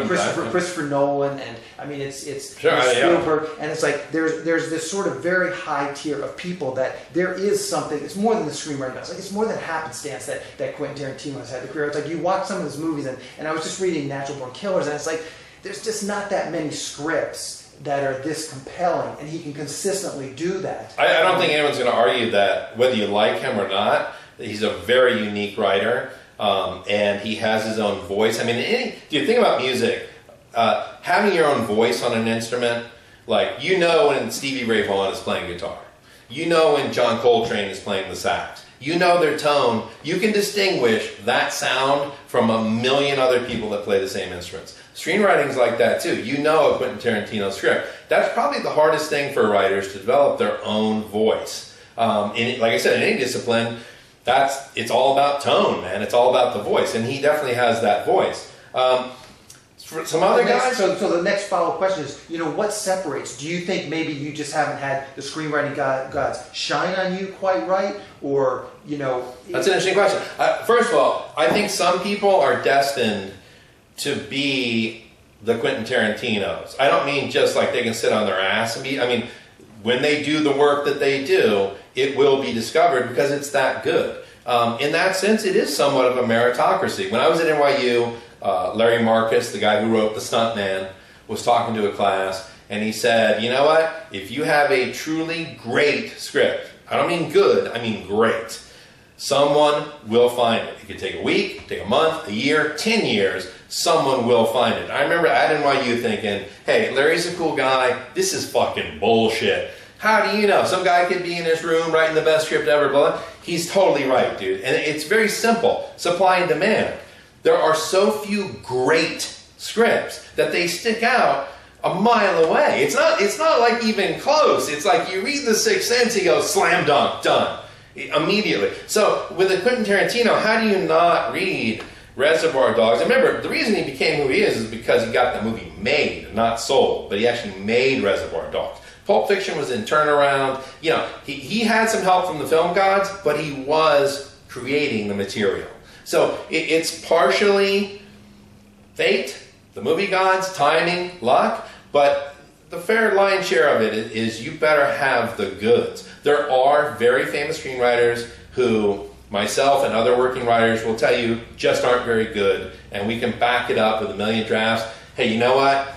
Speaker 1: Christopher Nolan, and it's Spielberg, and it's like there's this sort of very high tier of people that there is something. It's more than the screenwriting gods. It's more than happenstance that Quentin Tarantino has had the career. It's like you watch some of his movies, and I was just reading Natural Born Killers, and it's like there's just not that many scripts that are this compelling, and he can consistently do that.
Speaker 2: I don't think anyone's going to argue that whether you like him or not. He's a very unique writer, and he has his own voice. Dude, think about music. Having your own voice on an instrument, like, when Stevie Ray Vaughan is playing guitar. You know when John Coltrane is playing the sax. You know their tone. You can distinguish that sound from a million other people that play the same instruments. Screenwriting's like that too. You know a Quentin Tarantino script. That's probably the hardest thing for writers, to develop their own voice. Like I said, in any discipline, it's all about tone, man. It's all about the voice, and he definitely has that voice. For some other guys.
Speaker 1: So the next follow-up question is, what separates? Do you think maybe you just haven't had the screenwriting gods shine on you quite right, or
Speaker 2: That's an interesting question. First of all, I think some people are destined to be the Quentin Tarantinos. I don't mean just like they can sit on their ass and be. I mean, when they do the work that they do, it will be discovered because it's that good. In that sense, it is somewhat of a meritocracy. When I was at NYU, Larry Marcus, the guy who wrote The Stuntman, was talking to a class, and he said, you know what? If you have a truly great script, I don't mean good, I mean great, someone will find it. It could take a week, take a month, a year, 10 years, someone will find it. I remember at NYU thinking, hey, Larry's a cool guy, this is fucking bullshit. How do you know? Some guy could be in his room writing the best script ever, blah. He's totally right, dude. And it's very simple, supply and demand. There are so few great scripts that they stick out a mile away. It's not like even close. It's like you read The Sixth Sense, you go slam dunk, done, immediately. So with a Quentin Tarantino, how do you not read Reservoir Dogs? And remember, the reason he became who he is because he got the movie made, not sold, but he actually made Reservoir Dogs. Pulp Fiction was in turnaround. He had some help from the film gods, but he was creating the material. So it's partially fate, the movie gods, timing, luck, but the fair lion's share of it is you better have the goods. There are very famous screenwriters who, myself and other working writers will tell you, just aren't very good, and we can back it up with a million drafts. Hey, you know what?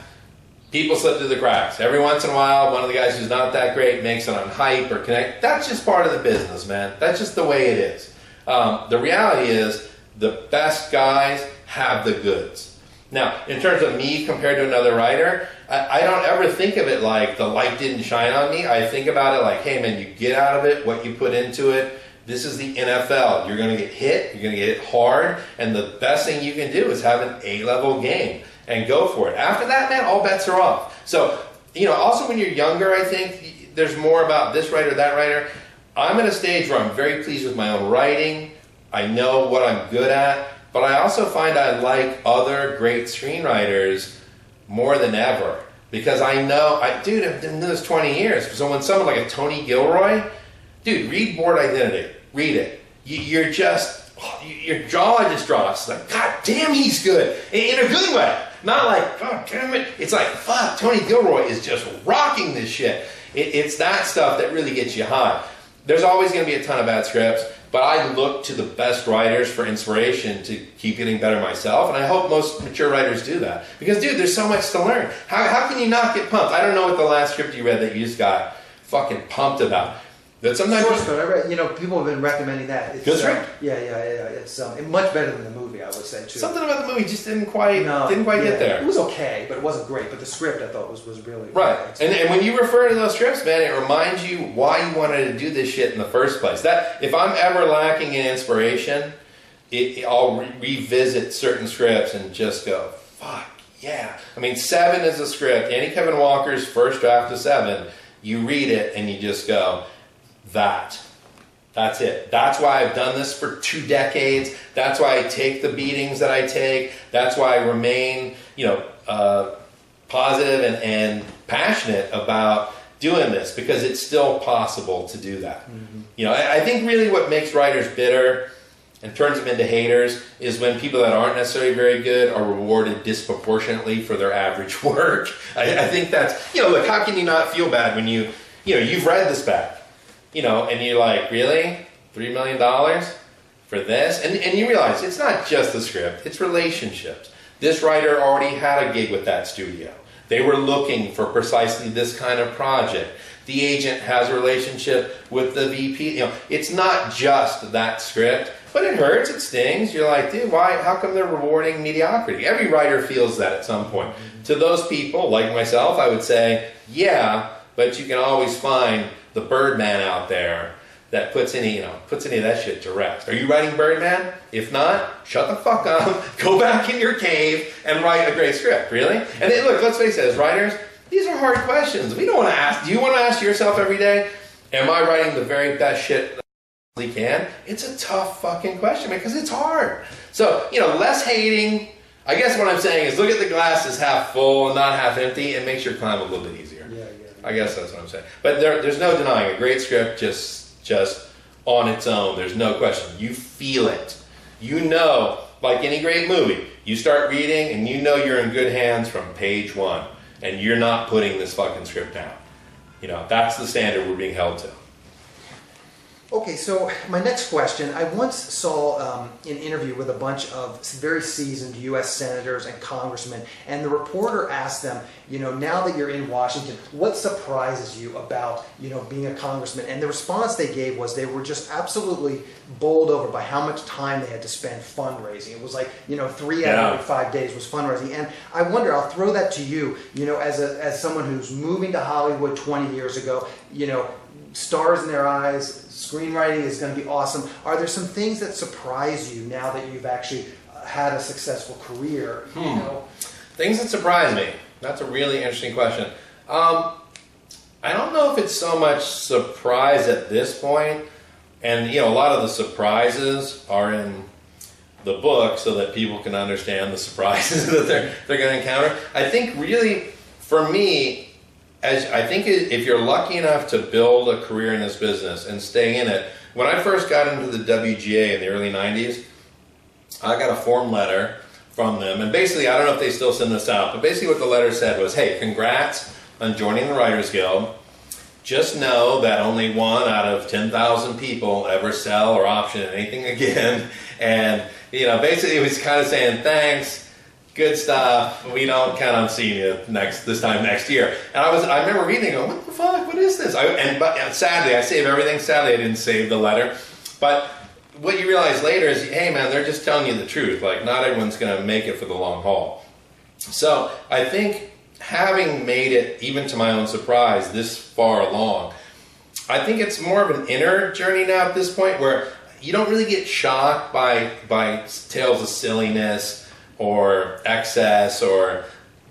Speaker 2: People slip through the cracks. Every once in a while, one of the guys who's not that great makes it on hype or connect. That's just part of the business, man. That's just the way it is. The reality is, the best guys have the goods. Now, in terms of me compared to another writer, I don't ever think of it like the light didn't shine on me. I think about it like, hey man, you get out of it what you put into it. This is the NFL. You're going to get hit. You're going to get hit hard. And the best thing you can do is have an A-level game and go for it. After that, man, all bets are off. So, also when you're younger, I think there's more about this writer, that writer. I'm at a stage where I'm very pleased with my own writing. I know what I'm good at. But I also find I like other great screenwriters more than ever. Because I know, I've been doing this 20 years. So when someone like a Tony Gilroy, dude, read Bored Identity. Read it. Your jaw just drops. Like, God damn, he's good. In a good way. Not like, God damn it. It's like, fuck, Tony Gilroy is just rocking this shit. It's that stuff that really gets you high. There's always going to be a ton of bad scripts, but I look to the best writers for inspiration to keep getting better myself, and I hope most mature writers do that. Because, dude, there's so much to learn. How can you not get pumped? I don't know what the last script you read that you just got fucking pumped about. But sometimes
Speaker 1: Source Code, I read, people have been recommending that. It's,
Speaker 2: good script?
Speaker 1: Yeah. It's much better than the movie, I would say, too.
Speaker 2: Something about the movie just didn't quite get there.
Speaker 1: It was okay, but it wasn't great. But the script, I thought, was really...
Speaker 2: Right. And when you refer to those scripts, man, it reminds you why you wanted to do this shit in the first place. That if I'm ever lacking in inspiration, I'll revisit certain scripts and just go, fuck, yeah. I mean, Seven is a script. Andy Kevin Walker's first draft of Seven, you read it and you just go... That's it. That's why I've done this for 2 decades. That's why I take the beatings that I take. That's why I remain, positive and passionate about doing this, because it's still possible to do that. Mm-hmm. I think really what makes writers bitter and turns them into haters is when people that aren't necessarily very good are rewarded disproportionately for their average work. I think that's, look, how can you not feel bad when you've read this back? And you're like, really? $3 million for this? And you realize it's not just the script, it's relationships. This writer already had a gig with that studio. They were looking for precisely this kind of project. The agent has a relationship with the VP. It's not just that script, but it hurts, it stings. You're like, dude, why? How come they're rewarding mediocrity? Every writer feels that at some point. Mm-hmm. To those people, like myself, I would say, yeah, but but you can always find the Birdman out there that puts any of that shit to rest. Are you writing Birdman? If not, shut the fuck up, go back in your cave and write a great script, really? And then, look, let's face it, as writers, these are hard questions. We don't want to ask, do you want to ask yourself every day, am I writing the very best shit that I can? It's a tough fucking question because it's hard. So, less hating. I guess what I'm saying is look at the glass as half full and not half empty. It makes your climb a little bit easier. Yeah. I guess that's what I'm saying. But there's no denying a great script just on its own. There's no question. You feel it. Like any great movie, you start reading and you're in good hands from page one. And you're not putting this fucking script down. That's the standard we're being held to.
Speaker 1: Okay, so my next question. I once saw an interview with a bunch of very seasoned U.S. senators and congressmen, and the reporter asked them, now that you're in Washington, what surprises you about, being a congressman? And the response they gave was they were just absolutely bowled over by how much time they had to spend fundraising. It was like, 3 out of every 5 days was fundraising. And I wonder, I'll throw that to you, as someone who's moving to Hollywood 20 years ago, stars in their eyes, screenwriting is going to be awesome. Are there some things that surprise you now that you've actually had a successful career?
Speaker 2: Things that surprise me. That's a really interesting question. I don't know if it's so much surprise at this point. And, a lot of the surprises are in the book so that people can understand the surprises that they're going to encounter. I think really, for me, if you're lucky enough to build a career in this business and stay in it, when I first got into the WGA in the early 90s, I got a form letter from them. And basically, I don't know if they still send this out, but basically what the letter said was, hey, congrats on joining the Writers Guild. Just know that only 1 out of 10,000 people ever sell or option anything again. And, basically it was kind of saying, thanks. Good stuff. We don't count on seeing you this time next year. And I remember reading it, going, what the fuck? What is this? But sadly, I saved everything. Sadly, I didn't save the letter. But what you realize later is, hey man, they're just telling you the truth. Like, not everyone's going to make it for the long haul. So I think having made it, even to my own surprise, this far along, I think it's more of an inner journey now at this point where you don't really get shocked by tales of silliness or excess, or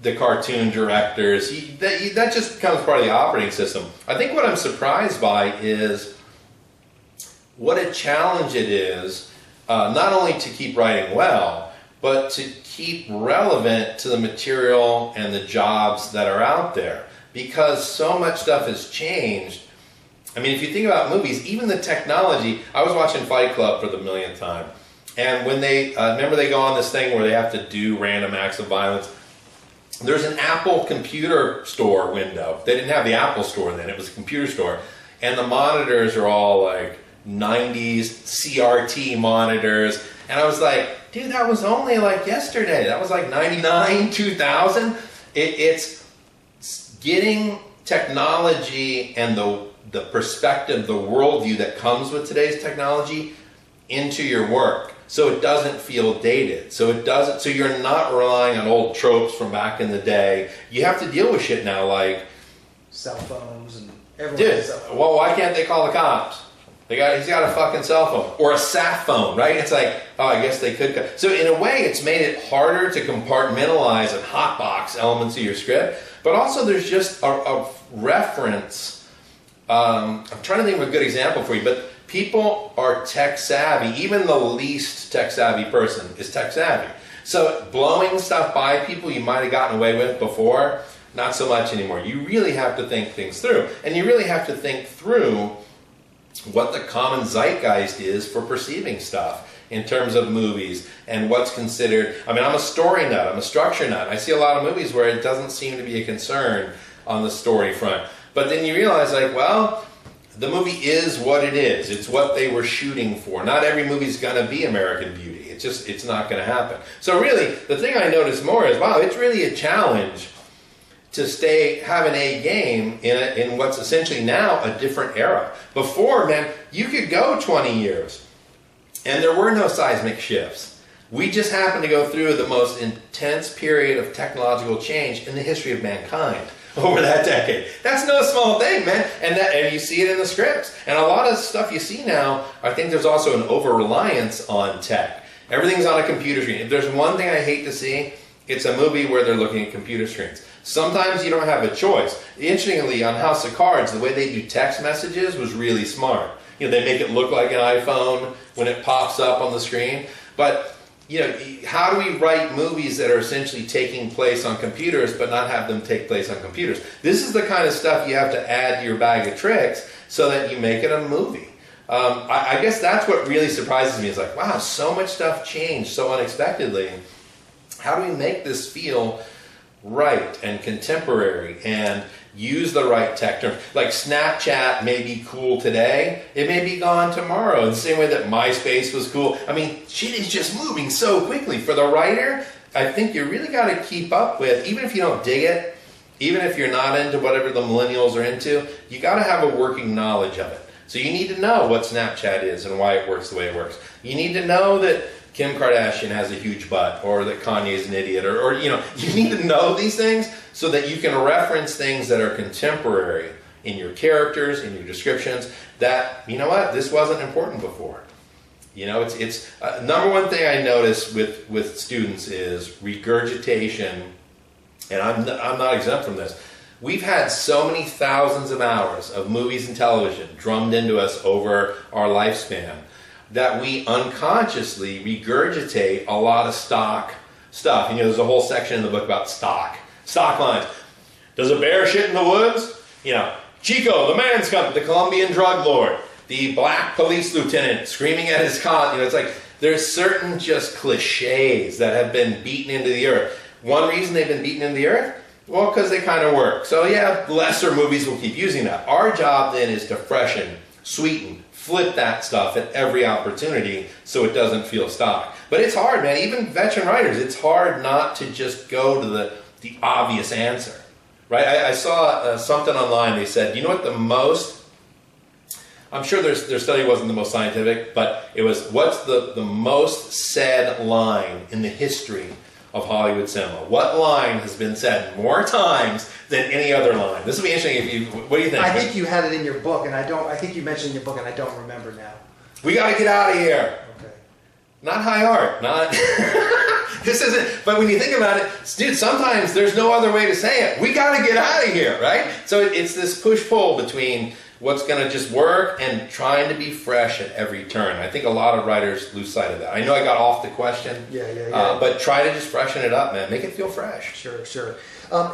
Speaker 2: the cartoon directors. That just becomes part of the operating system. I think what I'm surprised by is what a challenge it is, not only to keep writing well, but to keep relevant to the material and the jobs that are out there. Because so much stuff has changed. I mean, if you think about movies, even the technology, I was watching Fight Club for the millionth time. And when they, remember they go on this thing where they have to do random acts of violence. There's an Apple computer store window. They didn't have the Apple store then, it was a computer store. And the monitors are all like 90s CRT monitors. And I was like, dude, that was only like yesterday. That was like 99, 2000. It's getting technology and the perspective, the worldview that comes with today's technology into your work, so it doesn't feel dated. So you're not relying on old tropes from back in the day. You have to deal with shit now, like
Speaker 1: cell phones and everyone has a cell phone.
Speaker 2: Well, why can't they call the cops? He's got a fucking cell phone or a sat phone, right? It's like, oh, I guess they could. So in a way, it's made it harder to compartmentalize and hotbox elements of your script. But also, there's just a reference. I'm trying to think of a good example for you, but people are tech savvy. Even the least tech savvy person is tech savvy. So blowing stuff by people you might have gotten away with before, not so much anymore. You really have to think things through. And you really have to think through what the common zeitgeist is for perceiving stuff in terms of movies and what's considered. I mean, I'm a story nut, I'm a structure nut. I see a lot of movies where it doesn't seem to be a concern on the story front. But then you realize, like, well, the movie is what it is. It's what they were shooting for. Not every movie's going to be American Beauty. It's not going to happen. So really, the thing I notice more is, wow, it's really a challenge to have an A game in what's essentially now a different era. Before, man, you could go 20 years, and there were no seismic shifts. We just happened to go through the most intense period of technological change in the history of mankind. over that decade. That's no small thing, man. And you see it in the scripts. And a lot of stuff you see now, I think there's also an over-reliance on tech. Everything's on a computer screen. If there's one thing I hate to see, it's a movie where they're looking at computer screens. Sometimes you don't have a choice. Interestingly, on House of Cards, the way they do text messages was really smart. You know, they make it look like an iPhone when it pops up on the screen. But, you know, how do we write movies that are essentially taking place on computers but not have them take place on computers? This is the kind of stuff you have to add to your bag of tricks so that you make it a movie. I guess that's what really surprises me. Is like, wow, so much stuff changed so unexpectedly. How do we make this feel right and contemporary and use the right tech terms? Like Snapchat may be cool today, it may be gone tomorrow, in the same way that MySpace was cool. I mean, shit is just moving so quickly. For the writer, I think you really got to keep up with, even if you don't dig it, even if you're not into whatever the millennials are into, you got to have a working knowledge of it. So you need to know what Snapchat is and why it works the way it works. You need to know that Kim Kardashian has a huge butt, or that Kanye's an idiot, or you know, you need to know these things so that you can reference things that are contemporary in your characters, in your descriptions, that, you know what, this wasn't important before. You know, it's number one thing I notice with students is regurgitation, and I'm not exempt from this. We've had so many thousands of hours of movies and television drummed into us over our lifespan that we unconsciously regurgitate a lot of stock stuff. And, you know, there's a whole section in the book about stock lines. Does a bear shit in the woods? You know, Chico, the man's come, the Colombian drug lord, the black police lieutenant screaming at his con. You know, it's like there's certain just cliches that have been beaten into the earth. One reason they've been beaten into the earth? Well, because they kind of work. So yeah, lesser movies will keep using that. Our job then is to freshen, sweeten, flip that stuff at every opportunity so it doesn't feel stock. But it's hard, man. Even veteran writers, it's hard not to just go to the obvious answer, right? I saw something online. They said, you know what the most, I'm sure their study wasn't the most scientific, but it was, what's the most said line in the history of Hollywood cinema? What line has been said more times than any other line? This will be interesting. What do you think?
Speaker 1: I think you had it in your book, and I think you mentioned in your book, and I don't remember now.
Speaker 2: We got to get out of here.
Speaker 1: Okay.
Speaker 2: Not high art. Not. This isn't. But when you think about it, dude, sometimes there's no other way to say it. We got to get out of here, right? So it's this push-pull between what's going to just work and trying to be fresh at every turn. I think a lot of writers lose sight of that. I know I got off the question.
Speaker 1: Yeah.
Speaker 2: But try to just freshen it up, man. Make it feel fresh.
Speaker 1: Sure.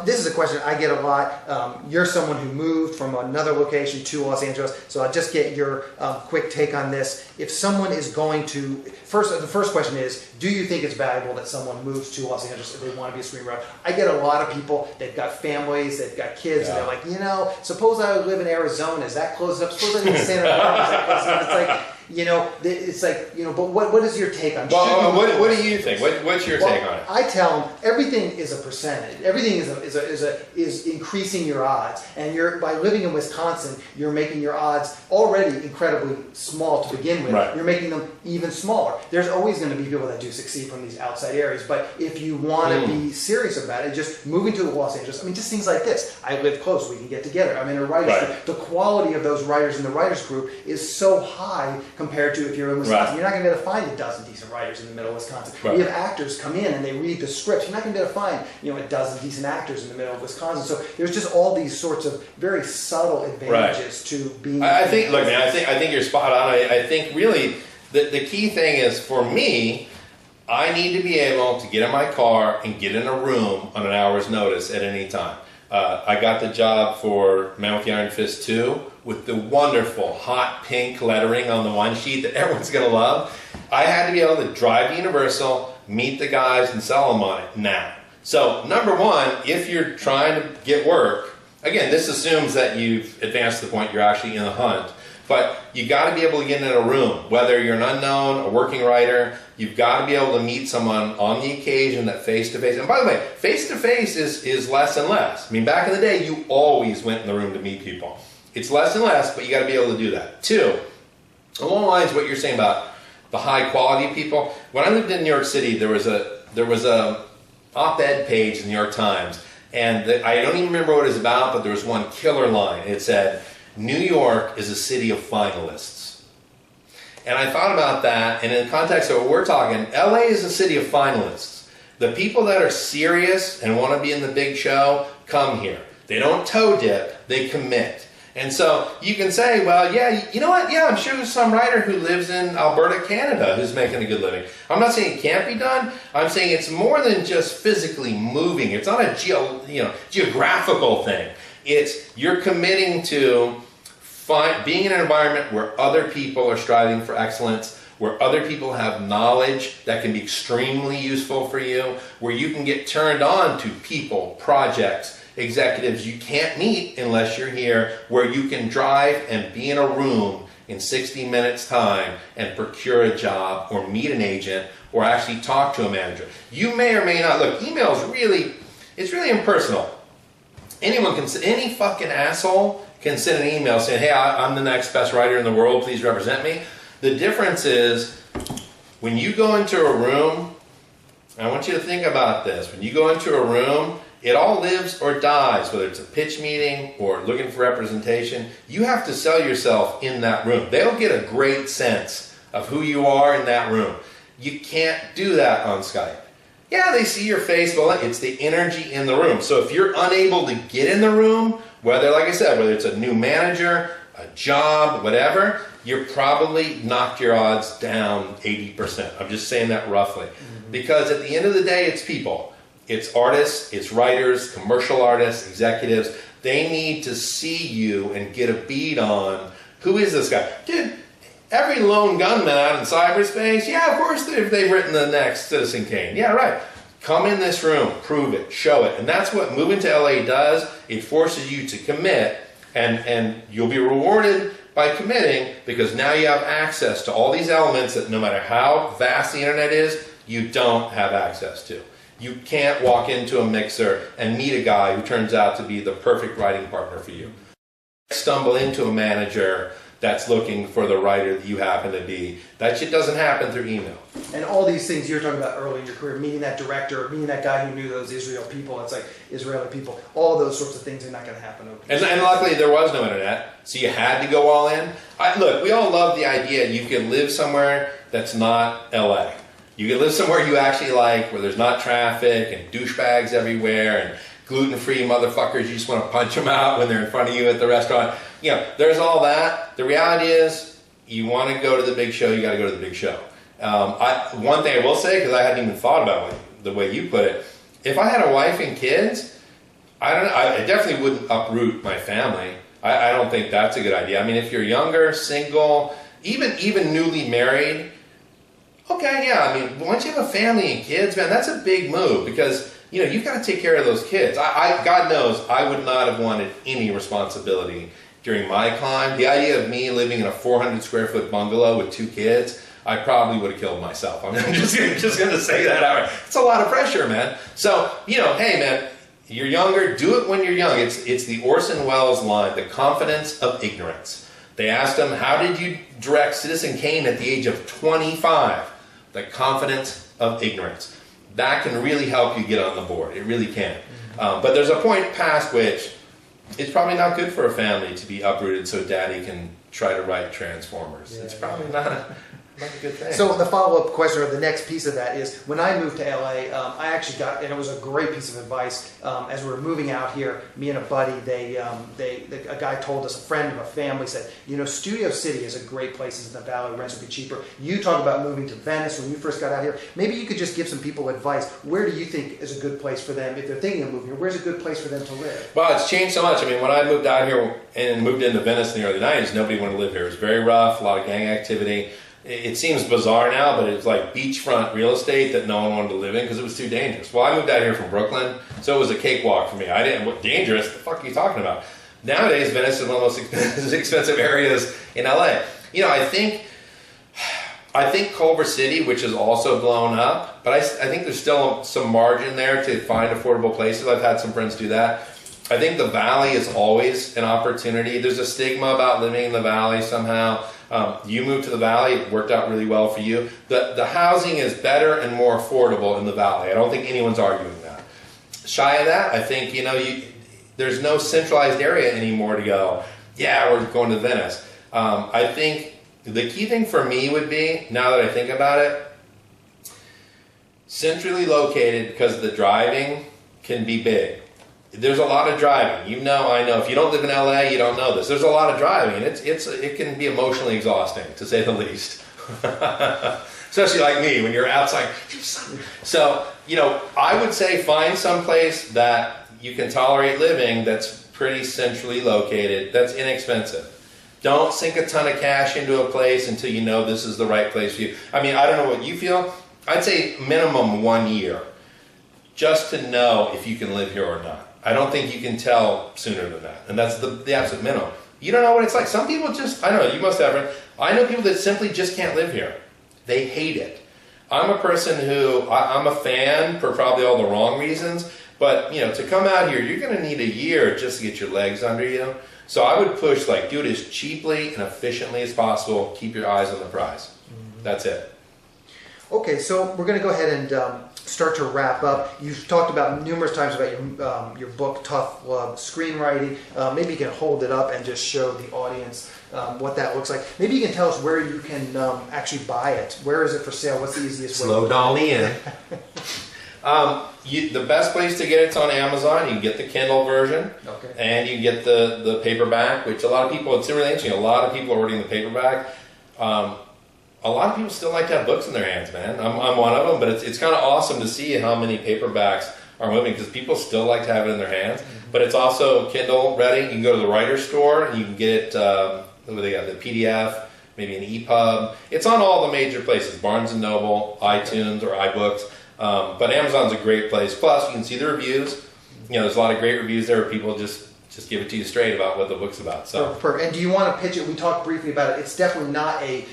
Speaker 1: This is a question I get a lot. You're someone who moved from another location to Los Angeles, so I'll just get your quick take on this. If someone is going to, the first question is, do you think it's valuable that someone moves to Los Angeles if they want to be a screenwriter? I get a lot of people, they've got families, they've got kids, and they're like, you know, suppose I live in Arizona, is that close enough? Suppose I live in Santa Barbara, is that close enough? It's like, you know, it's like, you know, but what is your take on?
Speaker 2: Well, what do you think? What's your take on it?
Speaker 1: I tell them everything is a percentage. Everything is increasing your odds, and by living in Wisconsin, you're making your odds already incredibly small to begin with.
Speaker 2: Right.
Speaker 1: You're making them even smaller. There's always going to be people that do succeed from these outside areas, but if you want to be serious about it, just moving to Los Angeles. I mean, just things like this. I live close. We can get together. I'm in a writer's group. The quality of those writers in the writers group is so high compared to if you're in Wisconsin. You're not going to be able to find a dozen decent writers in the middle of Wisconsin. We have actors come in and they read the scripts. You're not going to be able to find, you know, a dozen decent actors in the middle of Wisconsin. So there's just all these sorts of very subtle advantages to being.
Speaker 2: I think you're spot on. I think really the key thing is, for me, I need to be able to get in my car and get in a room on an hour's notice at any time. I got the job for Man with the Iron Fist 2 with the wonderful hot pink lettering on the one sheet that everyone's going to love. I had to be able to drive to Universal, meet the guys, and sell them on it now. So, number one, if you're trying to get work, again, this assumes that you've advanced to the point you're actually in the hunt, but you got to be able to get in a room, whether you're an unknown, a working writer. You've got to be able to meet someone on the occasion, that face-to-face. And by the way, face-to-face is less and less. I mean, back in the day, you always went in the room to meet people. It's less and less, but you got to be able to do that. Two, along the lines of what you're saying about the high-quality people. When I lived in New York City, there was a op-ed page in the New York Times, And I don't even remember what it was about, but there was one killer line. It said, New York is a city of finalists. And I thought about that, and in the context of what we're talking, LA is a city of finalists. The people that are serious and want to be in the big show come here. They don't toe dip, they commit. And so you can say, well, yeah, you know what? Yeah, I'm sure there's some writer who lives in Alberta, Canada, who's making a good living. I'm not saying it can't be done. I'm saying it's more than just physically moving. It's not a geographical thing. It's you're committing to being in an environment where other people are striving for excellence, where other people have knowledge that can be extremely useful for you, where you can get turned on to people, projects, executives you can't meet unless you're here, where you can drive and be in a room in 60 minutes time and procure a job or meet an agent or actually talk to a manager. You may or may not, look, email is it's really impersonal. Any fucking asshole can send an email saying, hey, I'm the next best writer in the world, please represent me. The difference is when you go into a room, I want you to think about this, when you go into a room, it all lives or dies, whether it's a pitch meeting or looking for representation. You have to sell yourself in that room. They'll get a great sense of who you are in that room. You can't do that on Skype. Yeah, they see your face, but it's the energy in the room. So if you're unable to get in the room, whether, like I said, whether it's a new manager, a job, whatever, you're probably knocked your odds down 80%. I'm just saying that roughly. Mm-hmm. Because at the end of the day, it's people. It's artists, it's writers, commercial artists, executives. They need to see you and get a beat on, who is this guy? Dude, every lone gunman out in cyberspace, yeah, of course they've written the next Citizen Kane. Yeah, right. Come in this room, prove it, show it. And that's what moving to LA does. It forces you to commit, and you'll be rewarded by committing because now you have access to all these elements that no matter how vast the internet is, you don't have access to. You can't walk into a mixer and meet a guy who turns out to be the perfect writing partner for you. Stumble into a manager that's looking for the writer that you happen to be. That shit doesn't happen through email.
Speaker 1: And all these things you're talking about early in your career, meeting that director, meeting that guy who knew those Israel people, it's like Israeli people, all those sorts of things are not going to happen.
Speaker 2: And luckily there was no internet, so you had to go all in. Look, we all love the idea you can live somewhere that's not LA. You can live somewhere you actually like, where there's not traffic and douchebags everywhere and gluten-free motherfuckers, you just want to punch them out when they're in front of you at the restaurant. You know, there's all that. The reality is, you want to go to the big show, you got to go to the big show. One thing I will say, because I hadn't even thought about the way you put it, if I had a wife and kids, I definitely wouldn't uproot my family. I don't think that's a good idea. I mean, if you're younger, single, even newly married, okay, yeah, I mean, once you have a family and kids, man, that's a big move because, you know, you've got to take care of those kids. God knows I would not have wanted any responsibility during my climb. The idea of me living in a 400 square foot bungalow with 2 kids, I probably would have killed myself. I'm just going to say that outright. It's a lot of pressure, man. So, you know, hey, man, you're younger, do it when you're young. It's the Orson Welles line, the confidence of ignorance. They asked him, how did you direct Citizen Kane at the age of 25? The confidence of ignorance. That can really help you get on the board. It really can. But there's a point past which it's probably not good for a family to be uprooted so daddy can try to write Transformers. Yeah, it's probably not a good thing. So the follow-up question, or the next piece of that is, when I moved to LA, I actually got, and it was a great piece of advice, as we were moving out here, me and a buddy, a guy told us, a friend of a family said, you know, Studio City is a great place, it's in the Valley, rents would be cheaper. You talk about moving to Venice when you first got out here. Maybe you could just give some people advice. Where do you think is a good place for them, if they're thinking of moving here, where's a good place for them to live? Well, it's changed so much. I mean, when I moved out here and moved into Venice in the early 90s, nobody wanted to live here. It was very rough, a lot of gang activity. It seems bizarre now, but it's like beachfront real estate that no one wanted to live in because it was too dangerous. Well, I moved out here from Brooklyn, so it was a cakewalk for me. What dangerous? The fuck are you talking about? Nowadays, Venice is one of the most expensive areas in LA. You know, I think Culver City, which is also blown up, but I think there's still some margin there to find affordable places. I've had some friends do that. I think the Valley is always an opportunity. There's a stigma about living in the Valley somehow. You moved to the Valley, it worked out really well for you. The housing is better and more affordable in the Valley. I don't think anyone's arguing that. shy of that. I think, there's no centralized area anymore to go, yeah, we're going to Venice. I think the key thing for me would be, now that I think about it, centrally located, because the driving can be big. There's a lot of driving. I know. If you don't live in LA, you don't know this. There's a lot of driving, and it can be emotionally exhausting, to say the least. Especially like me, when you're outside. So, I would say find someplace that you can tolerate living that's pretty centrally located, that's inexpensive. Don't sink a ton of cash into a place until you know this is the right place for you. I mean, I don't know what you feel. I'd say minimum 1 year, just to know if you can live here or not. I don't think you can tell sooner than that. And that's the absolute minimum. You don't know what it's like. Some people just, I don't know, you must have, I know people that simply just can't live here. They hate it. I'm a person who, I'm a fan for probably all the wrong reasons, but to come out here, you're going to need a year just to get your legs under you. So I would push, do it as cheaply and efficiently as possible. Keep your eyes on the prize. Mm-hmm. That's it.
Speaker 1: Okay, so we're going to go ahead and start to wrap up. You've talked about numerous times about your book, Tough Love Screenwriting. Maybe you can hold it up and just show the audience what that looks like. Maybe you can tell us where you can actually buy it. Where is it for sale? What's the easiest way?
Speaker 2: Slow down in. The best place to get it's on Amazon. You can get the Kindle version, okay, and you can get the paperback, which a lot of people, it's really interesting, a lot of people are ordering the paperback. A lot of people still like to have books in their hands, man. I'm one of them, but it's kind of awesome to see how many paperbacks are moving, because people still like to have it in their hands. Mm-hmm. But it's also Kindle ready. You can go to the writer's store and you can get they got the PDF, maybe an EPUB. It's on all the major places, Barnes & Noble, iTunes, or iBooks. But Amazon's a great place. Plus, you can see the reviews. There's a lot of great reviews there where people just give it to you straight about what the book's about. So,
Speaker 1: perfect. And do you want to pitch it? We talked briefly about it. It's definitely not a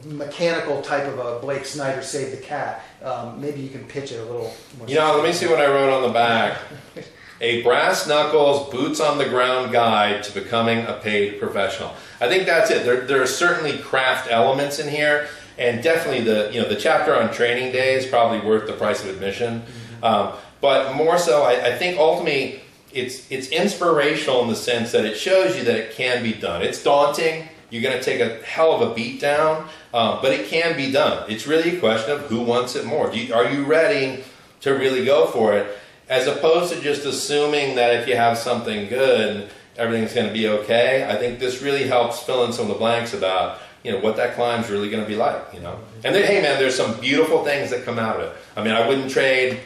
Speaker 1: mechanical type of a Blake Snyder Save the Cat. Maybe you can pitch it a little more.
Speaker 2: Let me see what I wrote on the back. A brass knuckles, boots on the ground guide to becoming a paid professional. I think that's it. There are certainly craft elements in here, and definitely the chapter on training day is probably worth the price of admission. Mm-hmm. But more so, I think ultimately it's inspirational in the sense that it shows you that it can be done. It's daunting. You're going to take a hell of a beat down, but it can be done. It's really a question of who wants it more. Are you ready to really go for it, as opposed to just assuming that if you have something good, everything's going to be okay. I think this really helps fill in some of the blanks about what that climb's really going to be like. And then, hey man, there's some beautiful things that come out of it. I mean, I wouldn't trade.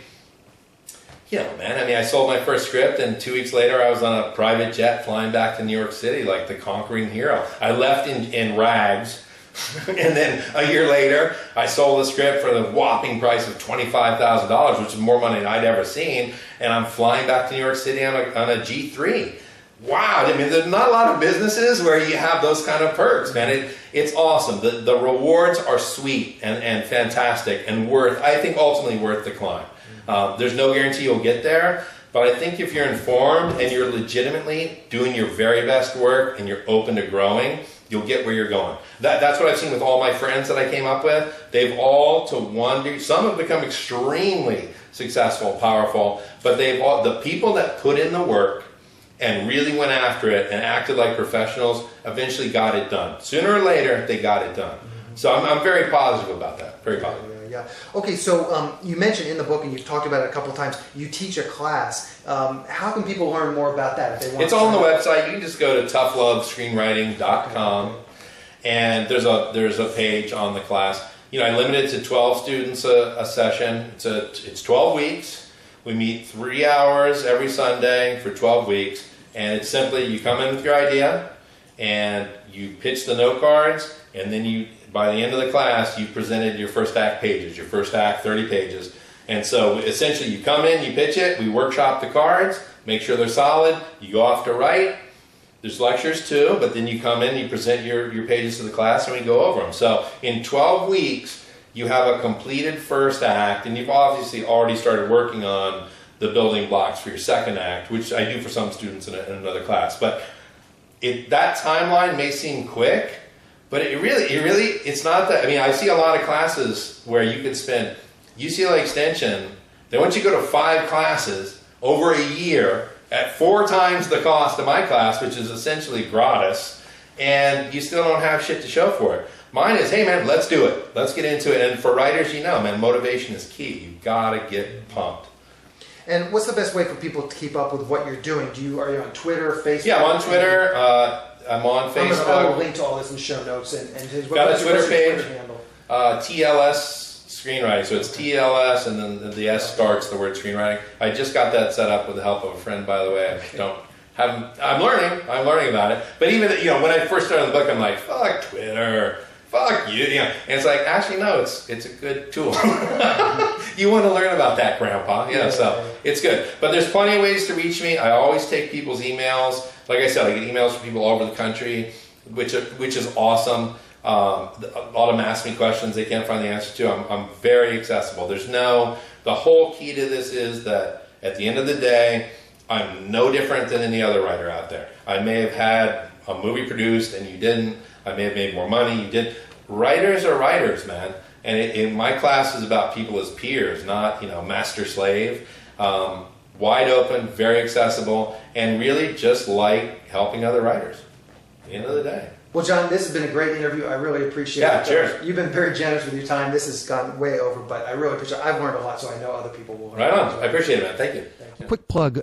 Speaker 2: I sold my first script, and 2 weeks later I was on a private jet flying back to New York City like the conquering hero. I left in rags, and then a year later I sold the script for the whopping price of $25,000, which is more money than I'd ever seen, and I'm flying back to New York City on a G3. Wow, there's not a lot of businesses where you have those kind of perks, man. It's awesome. The rewards are sweet and fantastic, and ultimately worth the climb. There's no guarantee you'll get there, but I think if you're informed and you're legitimately doing your very best work and you're open to growing, you'll get where you're going. That's what I've seen with all my friends that I came up with. They've all, to one degree, some have become extremely successful, powerful, but the people that put in the work and really went after it and acted like professionals eventually got it done. Sooner or later, they got it done. So I'm very positive about that. Very positive.
Speaker 1: Yeah. Okay, so you mentioned in the book, and you've talked about it a couple of times, you teach a class. How can people learn more about that if they want?
Speaker 2: It's on the website. You can just go to toughlovescreenwriting.com, and there's a page on the class. I limit it to 12 students a session. It's 12 weeks. We meet 3 hours every Sunday for 12 weeks, and it's simply you come in with your idea, and you pitch the note cards, and then by the end of the class, you presented your first act pages, your first act, 30 pages. And so essentially you come in, you pitch it, we workshop the cards, make sure they're solid, you go off to write. There's lectures too, but then you come in, you present your pages to the class, and we go over them. So in 12 weeks, you have a completed first act, and you've obviously already started working on the building blocks for your second act, which I do for some students in another class. But that timeline may seem quick, but it's not that. I see a lot of classes where you could spend UCLA Extension. They want you to go to 5 classes over a year at 4 times the cost of my class, which is essentially gratis, and you still don't have shit to show for it. Mine is, hey man, let's do it. Let's get into it. And for writers, man, motivation is key. You've got to get pumped.
Speaker 1: And what's the best way for people to keep up with what you're doing? Are you on Twitter, Facebook?
Speaker 2: Yeah, I'm on Twitter. I'm on Facebook.
Speaker 1: I will link to all this in the show notes. And his
Speaker 2: got a Twitter page.
Speaker 1: Handle?
Speaker 2: TLS Screenwriting. So it's TLS, and then the S starts the word screenwriting. I just got that set up with the help of a friend, by the way. I'm learning about it. But even when I first started the book, I'm like, fuck Twitter. Fuck you, and it's like, actually, no, it's a good tool. You want to learn about that, Grandpa, so it's good. But there's plenty of ways to reach me. I always take people's emails. Like I said, I get emails from people all over the country, which is awesome. A lot of them ask me questions they can't find the answer to. I'm very accessible. The whole key to this is that at the end of the day, I'm no different than any other writer out there. I may have had a movie produced and you didn't. I may have made more money, you did. Writers are writers, man. And in my class is about people as peers, not, master slave. Wide open, very accessible, and really just like helping other writers at the end of the day.
Speaker 1: Well, John, this has been a great interview. I really appreciate it.
Speaker 2: Yeah, cheers.
Speaker 1: You've been very generous with your time. This has gone way over, but I really appreciate it. I've learned a lot, so I know other people will learn.
Speaker 2: Right on. I appreciate it, man. Thank you.
Speaker 1: A quick plug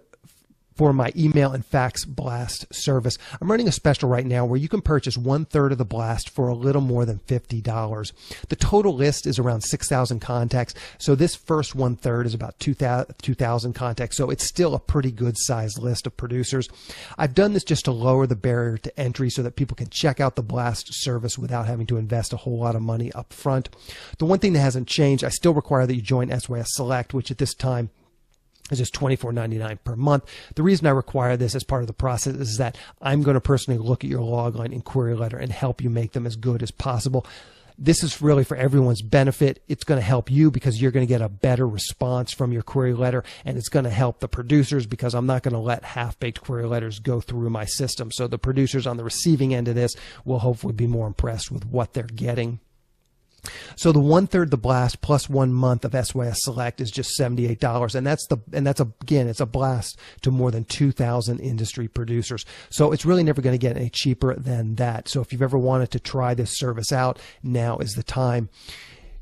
Speaker 1: for my email and fax blast service. I'm running a special right now where you can purchase 1/3 of the blast for a little more than $50. The total list is around 6,000 contacts. So this first 1/3 is about 2,000 contacts. So it's still a pretty good sized list of producers. I've done this just to lower the barrier to entry so that people can check out the blast service without having to invest a whole lot of money up front. The one thing that hasn't changed, I still require that you join SYS Select, which at this time is just $24.99 per month. The reason I require this as part of the process is that I'm going to personally look at your logline and query letter and help you make them as good as possible. This is really for everyone's benefit. It's going to help you because you're going to get a better response from your query letter, and it's going to help the producers because I'm not going to let half-baked query letters go through my system. So the producers on the receiving end of this will hopefully be more impressed with what they're getting. So the 1/3 the blast plus 1 month of SYS Select is just $78, and it's a blast to more than 2,000 industry producers. So it's really never going to get any cheaper than that. So if you've ever wanted to try this service out, now is the time.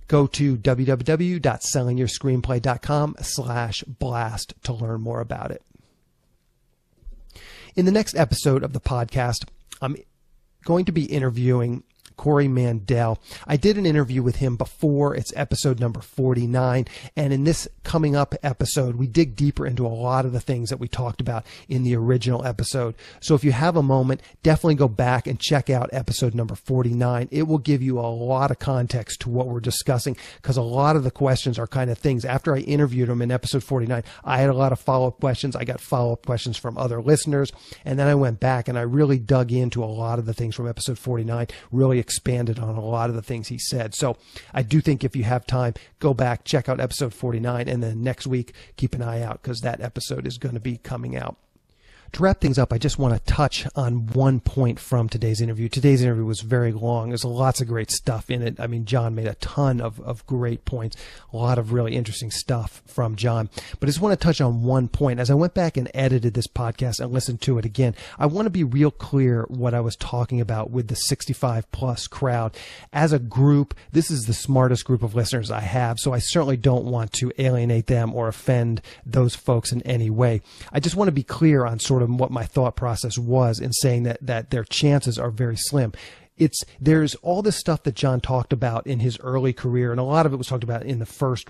Speaker 1: Go to www.sellingyourscreenplay.com/blast to learn more about it. In the next episode of the podcast, I'm going to be interviewing Corey Mandel. I did an interview with him before. It's episode number 49. And in this coming up episode, we dig deeper into a lot of the things that we talked about in the original episode. So if you have a moment, definitely go back and check out episode number 49. It will give you a lot of context to what we're discussing because a lot of the questions are kind of things. After I interviewed him in episode 49, I had a lot of follow-up questions. I got follow-up questions from other listeners. And then I went back and I really dug into a lot of the things from episode 49, really expanded on a lot of the things he said. So I do think if you have time, go back, check out episode 49, and then next week, keep an eye out because that episode is going to be coming out. To wrap things up, I just want to touch on one point from today's interview. Today's interview was very long. There's lots of great stuff in it. I mean, John made a ton of great points, a lot of really interesting stuff from John. But I just want to touch on one point. As I went back and edited this podcast and listened to it again, I want to be real clear what I was talking about with the 65 plus crowd. As a group, this is the smartest group of listeners I have, so I certainly don't want to alienate them or offend those folks in any way. I just want to be clear on sort of what my thought process was in saying that their chances are very slim. There's all this stuff that John talked about in his early career, and a lot of it was talked about in the first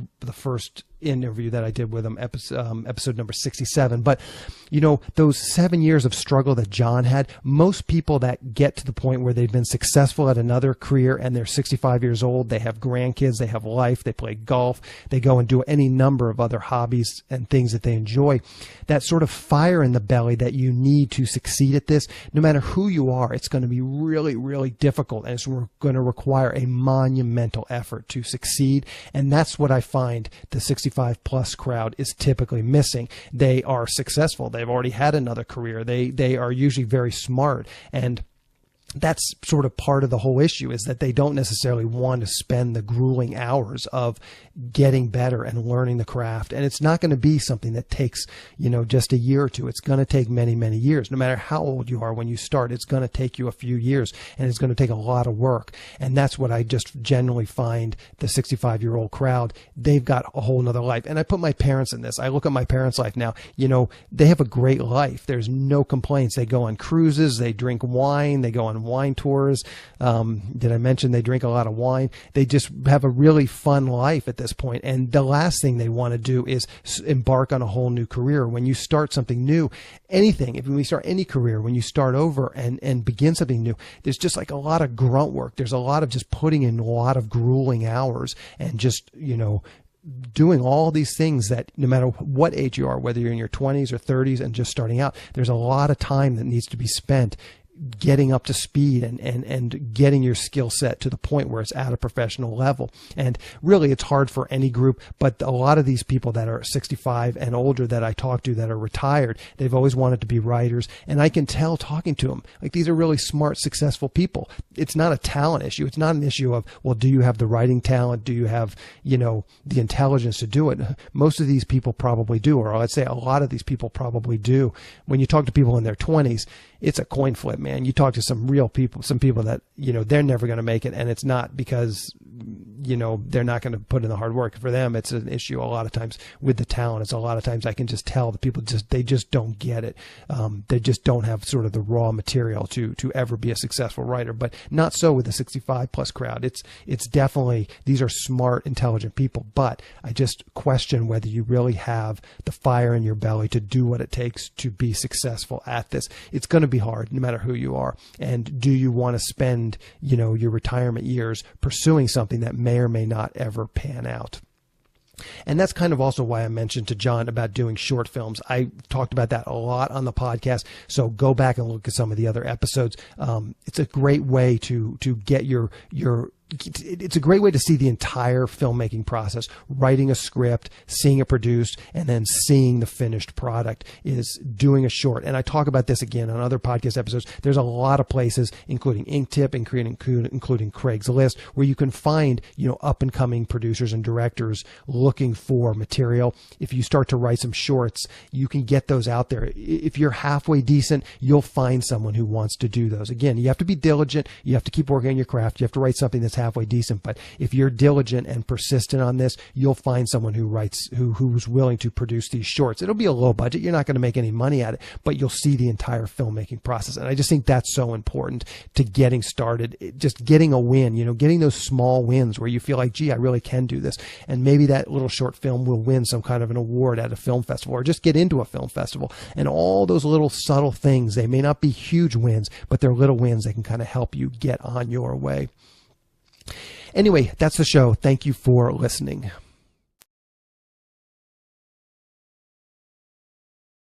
Speaker 1: interview that I did with him, episode number 67. But, you know, those 7 years of struggle that John had, most people that get to the point where they've been successful at another career and they're 65 years old, they have grandkids, they have life, they play golf, they go and do any number of other hobbies and things that they enjoy. That sort of fire in the belly that you need to succeed at this, no matter who you are, it's going to be really, really difficult, and it's going to require a monumental effort to succeed. And that's what I find the 65 plus crowd is typically missing. They are successful. They've already had another career. They are usually very smart, and that's sort of part of the whole issue, is that they don't necessarily want to spend the grueling hours of getting better and learning the craft. And it's not going to be something that takes, just a year or two. It's going to take many, many years. No matter how old you are when you start, it's going to take you a few years, and it's going to take a lot of work. And that's what I just generally find the 65-year-old crowd, they've got a whole nother life. And I put my parents in this. I look at my parents' life now, they have a great life. There's no complaints. They go on cruises, they drink wine, they go on wine tours. Did I mention they drink a lot of wine? They just have a really fun life at this point. And the last thing they want to do is embark on a whole new career. When you start something new, when we start any career, when you start over and begin something new, there's just like a lot of grunt work. There's a lot of just putting in a lot of grueling hours and just, doing all these things that no matter what age you are, whether you're in your 20s or 30s and just starting out, there's a lot of time that needs to be spent getting up to speed and getting your skill set to the point where it's at a professional level. And really, it's hard for any group, but a lot of these people that are 65 and older that I talk to that are retired, they've always wanted to be writers. And I can tell talking to them, like, these are really smart, successful people. It's not a talent issue. It's not an issue of, well, do you have the writing talent? Do you have, the intelligence to do it? Most of these people probably do, or I'd say a lot of these people probably do. When you talk to people in their 20s, it's a coin flip, man. You talk to some real people, some people that, they're never going to make it. And it's not because, they're not going to put in the hard work. For them, it's an issue a lot of times with the talent. It's a lot of times I can just tell the people they just don't get it. They just don't have sort of the raw material to ever be a successful writer, but not so with the 65 plus crowd. It's definitely, these are smart, intelligent people, but I just question whether you really have the fire in your belly to do what it takes to be successful at this. It's going to be hard no matter who you are. And do you want to spend, your retirement years pursuing something that may or may not ever pan out? And that's kind of also why I mentioned to John about doing short films. I talked about that a lot on the podcast, so go back and look at some of the other episodes. It's a great way to get it's a great way to see the entire filmmaking process. Writing a script, seeing it produced, and then seeing the finished product is doing a short. And I talk about this again on other podcast episodes. There's a lot of places, including Inktip, including Craigslist, where you can find, up and coming producers and directors looking for material. If you start to write some shorts, you can get those out there. If you're halfway decent, you'll find someone who wants to do those. Again, you have to be diligent. You have to keep working on your craft. You have to write something that's halfway decent. But if you're diligent and persistent on this, you'll find someone who's willing to produce these shorts. It'll be a low budget. You're not going to make any money at it, but you'll see the entire filmmaking process. And I just think that's so important to getting started, just getting a win, getting those small wins where you feel like, gee, I really can do this. And maybe that little short film will win some kind of an award at a film festival, or just get into a film festival. And all those little subtle things, they may not be huge wins, but they're little wins that can kind of help you get on your way. Anyway, that's the show. Thank you for listening.